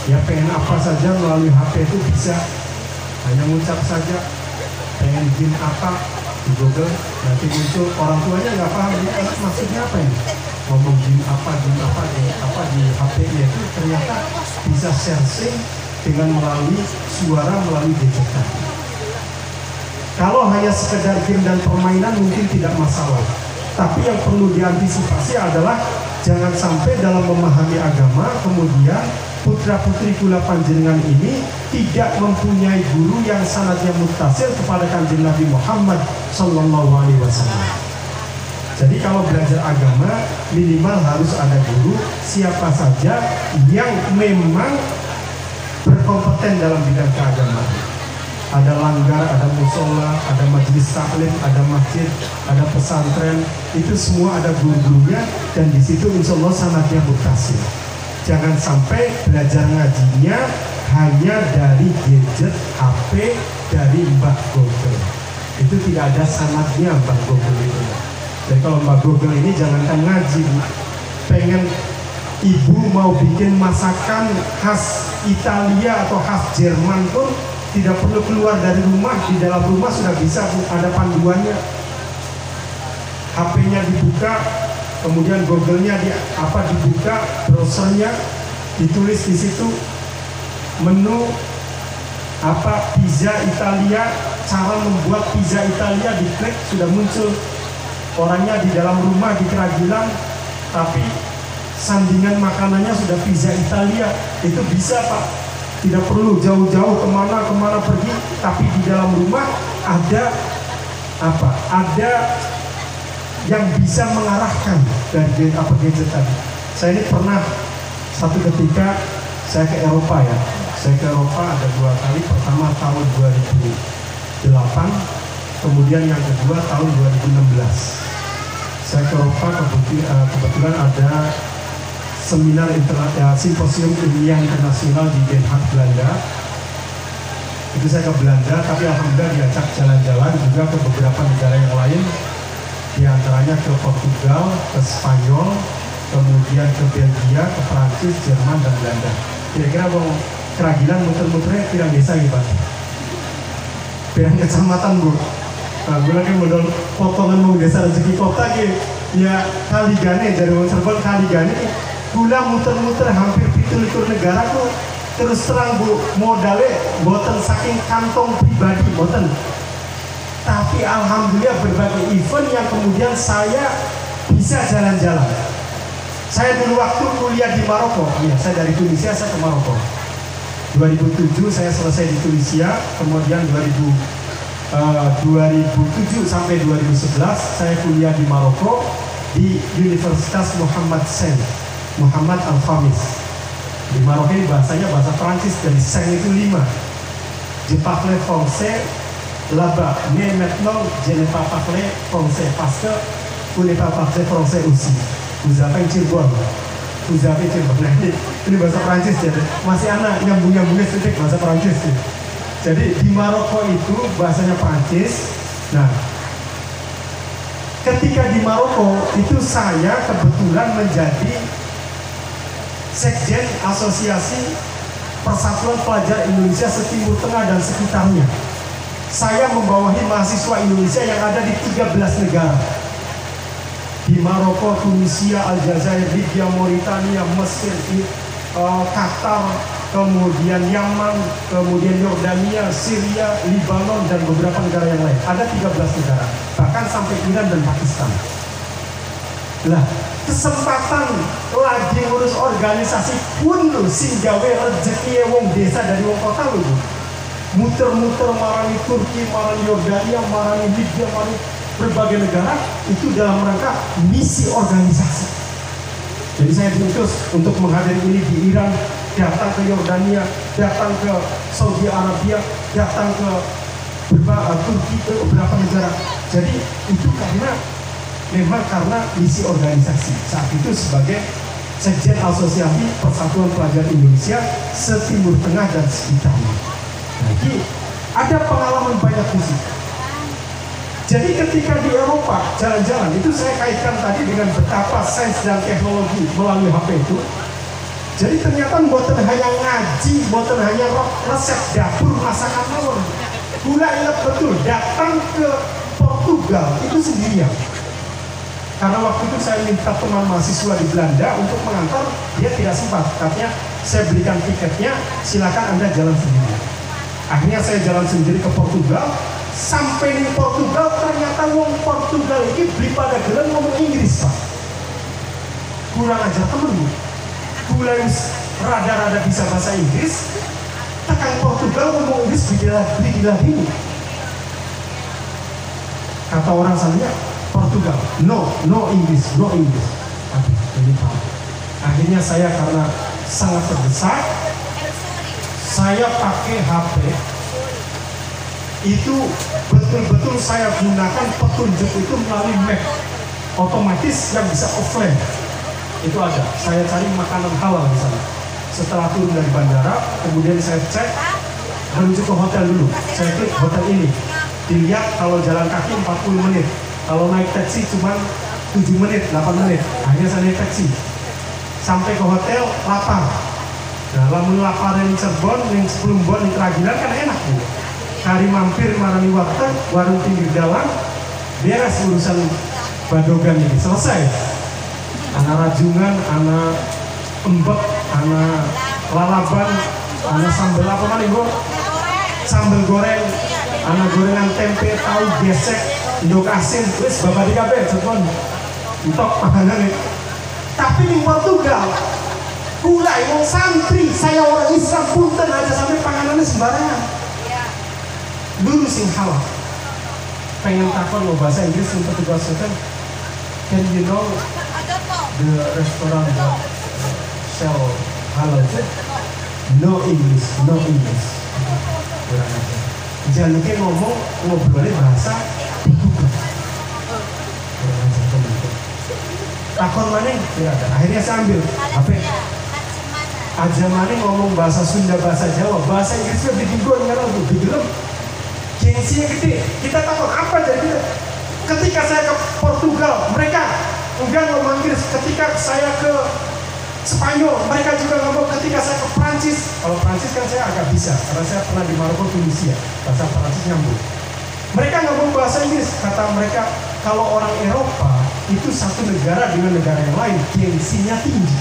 ya pengen apa saja melalui HP itu bisa, hanya ngucap saja pengen game apa di Google, nanti muncul. Orang tuanya nggak paham ini anak maksudnya apa ini, ngomong game apa di HP-nya itu ternyata bisa searching dengan melalui suara, melalui gadget tadi. Kalau hanya sekedar game dan permainan mungkin tidak masalah, tapi yang perlu diantisipasi adalah jangan sampai dalam memahami agama kemudian putra putri kula panjenengan ini tidak mempunyai guru yang sanadnya muttasil kepada Kanjeng Nabi Muhammad Sallallahu Alaihi Wasallam. Jadi kalau belajar agama minimal harus ada guru, siapa saja yang memang berkompeten dalam bidang keagamaan. Ada langgar, ada musola, ada majelis taklim, ada masjid, ada pesantren, itu semua ada guru-gurunya, dan di situ insya Allah sanadnya muttasil. Jangan sampai belajar ngajinya hanya dari gadget, HP, dari Mbak Google. Itu tidak ada sanadnya Mbak Google itu. Jadi kalau Mbak Google ini jangankan ngaji, pengen ibu mau bikin masakan khas Italia atau khas Jerman pun tidak perlu keluar dari rumah, di dalam rumah sudah bisa, ada panduannya. HP-nya dibuka, kemudian Google-nya dibuka, browsernya ditulis di situ menu pizza Italia, cara membuat pizza Italia, diklik sudah muncul orangnya di dalam rumah di Keragilan, tapi sandingan makanannya sudah pizza Italia. Itu bisa Pak, tidak perlu jauh-jauh kemana pergi, tapi di dalam rumah ada yang bisa mengarahkan dari gadget tadi. Saya ini pernah satu ketika saya ke Eropa ya. Saya ke Eropa ada 2 kali. Pertama tahun 2008, kemudian yang kedua tahun 2016. Saya ke Eropa kebetulan ada seminar simposium ilmiah internasional di Den Haag, Belanda. Itu saya ke Belanda, tapi alhamdulillah diajak jalan-jalan juga ke beberapa negara yang lain, di antaranya ke Portugal, ke Spanyol, kemudian ke Belgia, ke Prancis, Jerman, dan Belanda. Kira-kira mau Keragilan muter-muternya pirang desa gitu Pak? Pirang kecamatan Bu? Nah, gue lagi modal potongan mau desa rezeki kota gitu. Ya Kaligane, dari Cirebon Kaligane gula muter-muter hampir 17 negara tuh. Terus terang Bu, modalnya boten saking kantong pribadi boten, tapi alhamdulillah berbagai event yang kemudian saya bisa jalan-jalan. Saya dulu waktu kuliah di Maroko, ya saya dari Tunisia saya ke Maroko. 2007 saya selesai di Tunisia, kemudian 2007 sampai 2011 saya kuliah di Maroko di Universitas Muhammad Al-Khamis. Di Maroko ini bahasanya bahasa Prancis, dari Saint itu 5. Je parle français là-bas, mais maintenant je ne pas parler français parce que vous ne pas parler français aussi. Vous avez Cirebon, vous avez Cirebon. Nah, ini bahasa Prancis ya, masih anak nyambung-nyambungnya sedikit bahasa Prancis ya. Jadi di Maroko itu bahasanya Prancis. Nah, ketika di Maroko itu saya kebetulan menjadi Sekjen Asosiasi Persatuan Pelajar Indonesia Setimur Tengah dan sekitarnya. Saya membawahi mahasiswa Indonesia yang ada di 13 negara. Di Maroko, Tunisia, Aljazair, Libya, Mauritania, Mesir, Qatar, kemudian Yaman, kemudian Yordania, Syria, Libanon, dan beberapa negara yang lain. Ada 13 negara, bahkan sampai Iran dan Pakistan. Lah, kesempatan lagi ngurus organisasi pun lho, sing gawe rezeki wong desa dari wong kota lho. Muter-muter marani Turki, marani Yordania, marani Libya, marani berbagai negara, itu dalam rangka misi organisasi. Jadi saya diutus untuk menghadiri ini di Iran, datang ke Yordania, datang ke Saudi Arabia, datang ke Turki, ke beberapa negara. Jadi itu memang karena misi organisasi. Saat itu sebagai Sekjen Asosiasi Persatuan Pelajar Indonesia Setimur Tengah dan sekitarnya. Jadi ada pengalaman banyak di situ. Jadi ketika di Eropa jalan-jalan itu saya kaitkan tadi dengan betapa sains dan teknologi melalui HP itu. Jadi ternyata bukan hanya ngaji, bukan hanya resep dapur masakan mawon. Gula ingat betul datang ke Portugal itu sendirian. Karena waktu itu saya minta teman mahasiswa di Belanda untuk mengantar, dia tidak sempat. Katanya saya berikan tiketnya, silakan Anda jalan sendiri. Akhirnya saya jalan sendiri ke Portugal. Sampai di Portugal ternyata wong Portugal ini beli pada gelar ngomong Inggris, Pak. Kurang aja temen, gula rada-rada bisa bahasa Inggris, tekan Portugal ngomong Inggris beli ini. Kata orang sana Portugal, no English. Akhirnya saya karena sangat terdesak, saya pakai HP. Itu betul-betul saya gunakan petunjuk itu melalui map otomatis yang bisa offline. Itu ada. Saya cari makanan halal di sana. Setelah turun dari bandara, kemudian saya cek menuju ke hotel dulu. Saya klik hotel ini. Dilihat kalau jalan kaki 40 menit. Kalau naik taksi cuma 7 menit, 8 menit. Akhirnya saya naik taksi. Sampai ke hotel, lapar. Nah, lamun lapar yang Cirebon, yang sebelum bon, yang keragilan kan enak Bu. Hari mampir marani warung pinggir jalan, beres urusan badogan ini, selesai. Anak rajungan, anak embek, anak lalaban, anak sambal apa mana Bu? Sambal goreng, anak gorengan tempe, tahu gesek, induk asin, wis bapak dikabe, Cirebon. Entok panganan itu. Tapi di Portugal, gula yang santri, saya orang Islam punten aja sampai panganannya sembarangan. Dulu sing halal. Pengen takon lo bahasa Inggris untuk petugas hotel. Can you know the restaurant that sell halal food? No English. Kurang aja. Jangan lupa ngomong ngobrolnya bahasa Portugal. Kurang aja teman-teman. Takon mana? Tidak ada. Akhirnya saya ambil HP. Aja mana ngomong bahasa Sunda, bahasa Jawa, bahasa Inggrisnya bikin gue ngarang tuh, bikin gengsinya gede. Kita takut apa jadi ketika saya ke Portugal mereka enggak ngomong Inggris, ketika saya ke Spanyol mereka juga ngomong, ketika saya ke Prancis, kalau Prancis kan saya agak bisa karena saya pernah di Maroko, Tunisia, bahasa Prancis nyambung. Mereka ngomong bahasa Inggris, kata mereka kalau orang Eropa itu satu negara dengan negara yang lain gengsinya tinggi.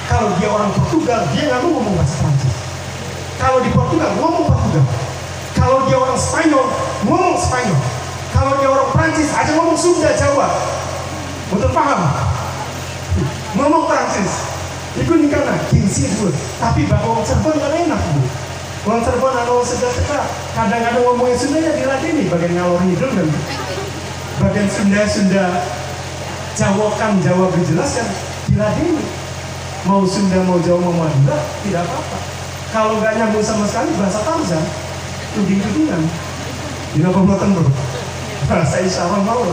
Kalau dia orang Portugal dia nggak mau ngomong bahasa Prancis, kalau di Portugal ngomong Portugal. Kalau dia orang Spanyol, ngomong Spanyol. Kalau dia orang Prancis, aja ngomong Sunda, Jawa. Betul paham? Ngomong Prancis. Itu nih karena gengsi gue. Tapi bahwa orang Cirebon kan enak Bu. Orang Cirebon kalau sedang kadang-kadang ngomongin Sundanya diladeni, bagian ngalor ngidul kan. Bagian Sunda Jawakan, Jawa berjelas kan diladeni. Mau Sunda, mau Jawa, mau Madura, tidak apa-apa. Kalau nggak nyambung sama sekali bahasa Tarzan. Tuding-tudingan di apa buatan bro bahasa isyarat mau.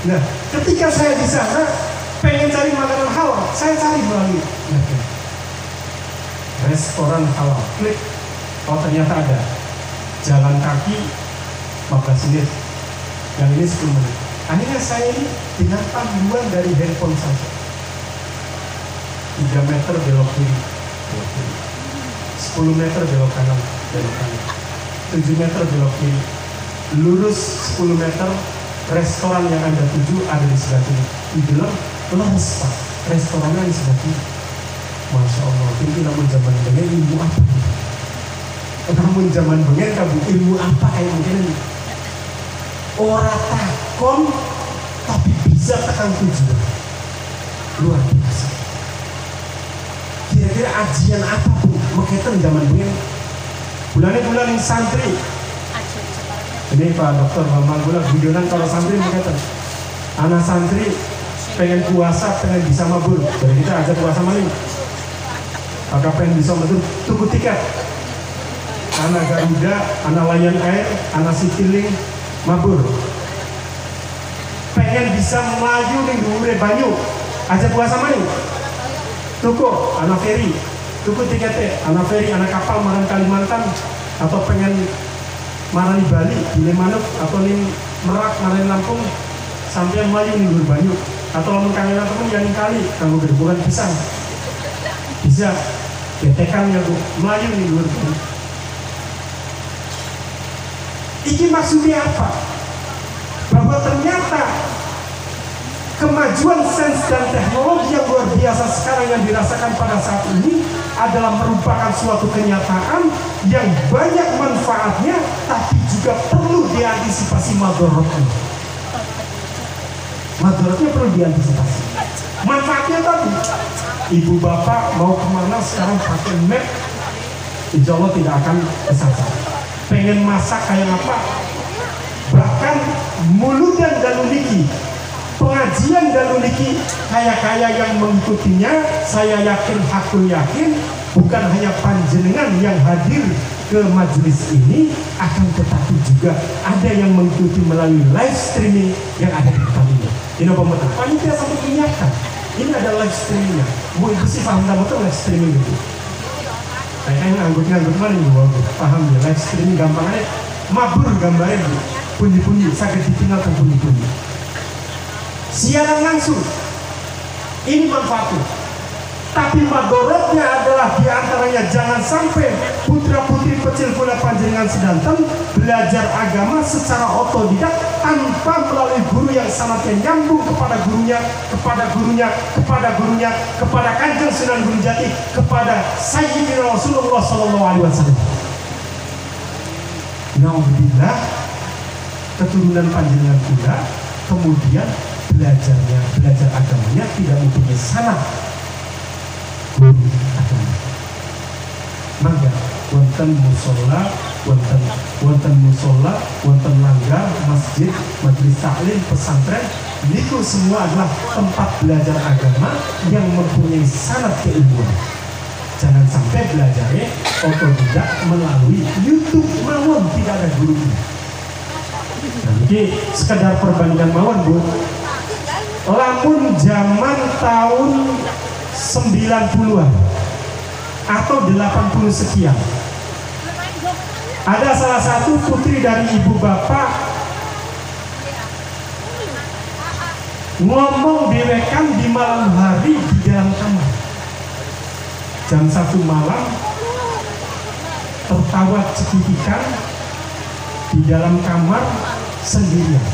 Nah ketika saya di sana pengen cari makanan halal, saya cari melalui restoran halal, klik, oh ternyata ada jalan kaki 15 menit, yang ini 10 menit. Akhirnya saya ini dengan panduan dari handphone saja 3 meter belok kiri, 10 meter belok kanan, 7 meter belok kiri, lurus 10 meter, restoran yang Anda tuju ada di sebelah kiri. Di dalam leres Pak, restorannya di sebelah kiri. Masya Allah, ini namun zaman bengen ilmu apa? Namun zaman bengen kamu ilmu apa kayak begini? Ora takon, tapi bisa tekan tujuan. Luar biasa. Kira-kira ajian apa pun, makanya zaman bengen. Bulan yang santri. Ini Pak Dokter Bambang Gula videonan kalau santri begitu. Anak santri pengen puasa, pengen bisa mabur. Jadi kita ajak puasa maling. Maka pengen bisa mabur, tunggu tiket. Anak Garuda, anak Lion Air, anak Citylink mabur. Pengen bisa maju nih dhuwure banyu. Ajak puasa maling. tuku anak ferry, tuku tiketnya anak ferry, anak kapal marang Kalimantan, atau pengen marani Bali, di Manuk, atau nih Merak, marani Lampung, sampai Melayu nih Banyu, atau lamun kangen temen yang kali, kamu gedebukan pisang, bisa, getekan ya bu, Melayu nih Banyu. Ini maksudnya apa? Bahwa ternyata kemajuan sains dan teknologi yang luar biasa sekarang yang dirasakan pada saat ini adalah merupakan suatu kenyataan yang banyak manfaatnya, tapi juga perlu diantisipasi madorotnya. Madorotnya perlu diantisipasi. Manfaatnya tadi, ibu bapak mau kemana sekarang pakai map, insya Allah tidak akan kesasar. Pengen masak kayak apa, bahkan muludan dan uniki, pengajian dan uniki, kaya-kaya yang mengikutinya, saya yakin, hakul yakin, bukan hanya panjenengan yang hadir ke majelis ini, akan tetapi juga ada yang mengikuti melalui live streaming yang ada di depan ini. Ini apa betul? Panitia sampai menyiapkan, ini ada live streamingnya. Bu ibu sih paham betul live streaming itu. Kayaknya nganggut mana nih, paham ya, live streaming gampang aja, mabur gambarnya, pundi-pundi, sakit ditinggalkan pundi-pundi. Siaran langsung, ini manfaatnya. Tapi madorotnya adalah diantaranya jangan sampai putra-putri pecil pula panjenengan sedanten belajar agama secara otodidak tanpa melalui guru yang sangatnya nyambung kepada gurunya, kepada Kanjeng Sunan Gunung Jati, kepada Sayyidina Rasulullah SAW. Alhamdulillah, keturunan panjenengan pula kemudian belajar agamanya tidak mempunyai sanad guru agama. Mangga wonten musola, wonten langgar, masjid, majelis taklim, pesantren, itu semua adalah tempat belajar agama yang mempunyai sanad keilmuan. Jangan sampai belajarnya otodidak melalui YouTube mawon, tidak ada gurunya. Jadi sekedar perbandingan mawon bu, lamun zaman tahun 90-an atau 80 sekian, ada salah satu putri dari ibu bapak ngomong dewekan di malam hari di dalam kamar, jam 1 malam, tertawa cekikikan di dalam kamar sendirian.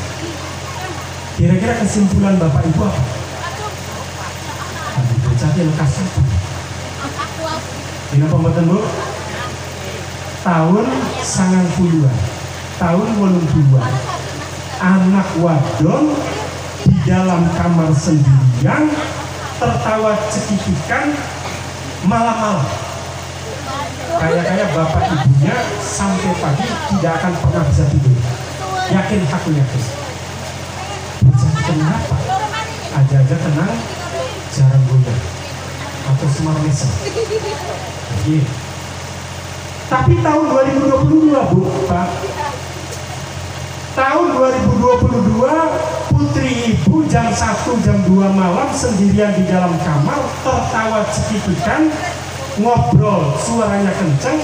Kira-kira kesimpulan bapak ibu apa? Tapi bocahnya lekas apa? Ini pembuatan bu? Tahun 90-an, tahun 80-an, anak wadon di dalam kamar sendirian, tertawa cekikikan malam-malam. Kayak bapak ibunya sampai pagi tidak akan pernah bisa tidur. Yakin, aku yakin. Kenapa? Aja-aja tenang, jarang goyah atau semar mesem. Tapi tahun 2022 bu, Pak, tahun 2022 putri ibu jam 1 jam 2 malam sendirian di dalam kamar, tertawa cekikikan, ngobrol suaranya kenceng.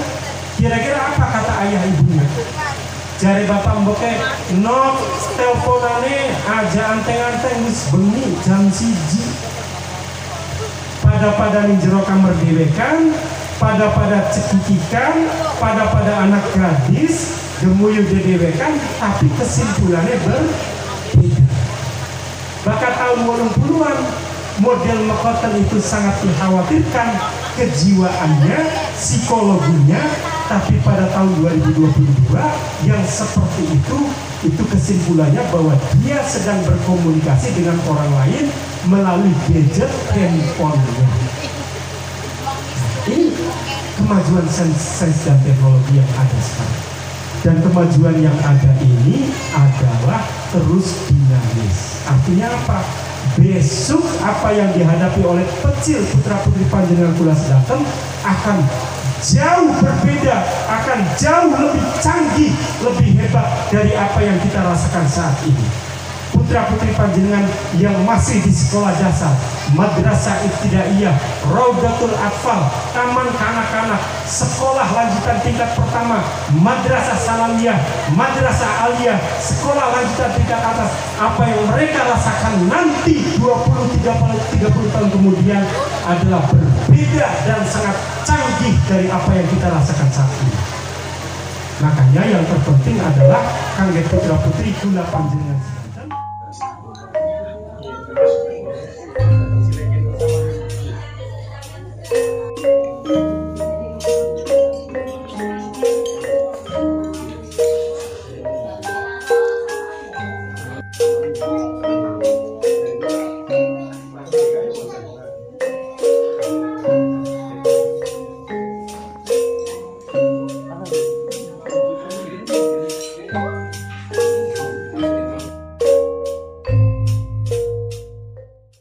Kira-kira apa kata ayah ibunya? Jari bapak mboke, nok teleponane aja anteng-anteng wis bengi jam 1. Pada jero kamar dewekan, pada cekikikan, pada anak gadis gemuyu dewekan, tapi kesimpulannya berbeda. Bahkan tahun 80-an model mekoten itu sangat dikhawatirkan kejiwaannya, psikologinya. Tapi pada tahun 2022 yang seperti itu kesimpulannya bahwa dia sedang berkomunikasi dengan orang lain melalui gadget handphonenya. Ini kemajuan sains dan teknologi yang ada sekarang. Dan kemajuan yang ada ini adalah terus dinamis. Artinya apa? Besok apa yang dihadapi oleh pecil putra-putri panjenengan kula sedanten akan jauh berbeda, akan jauh lebih canggih, lebih hebat dari apa yang kita rasakan saat ini. putra-putri panjenengan yang masih di sekolah dasar, madrasah ibtidaiyah, Raudatul Atfal, taman kanak-kanak, sekolah lanjutan tingkat pertama, madrasah sanawiyah, madrasah aliyah, sekolah lanjutan tingkat atas. Apa yang mereka rasakan nanti 20-30 tahun kemudian adalah berbeda dan sangat canggih dari apa yang kita rasakan saat ini. Makanya yang terpenting adalah kangge putra putri kula panjenengan.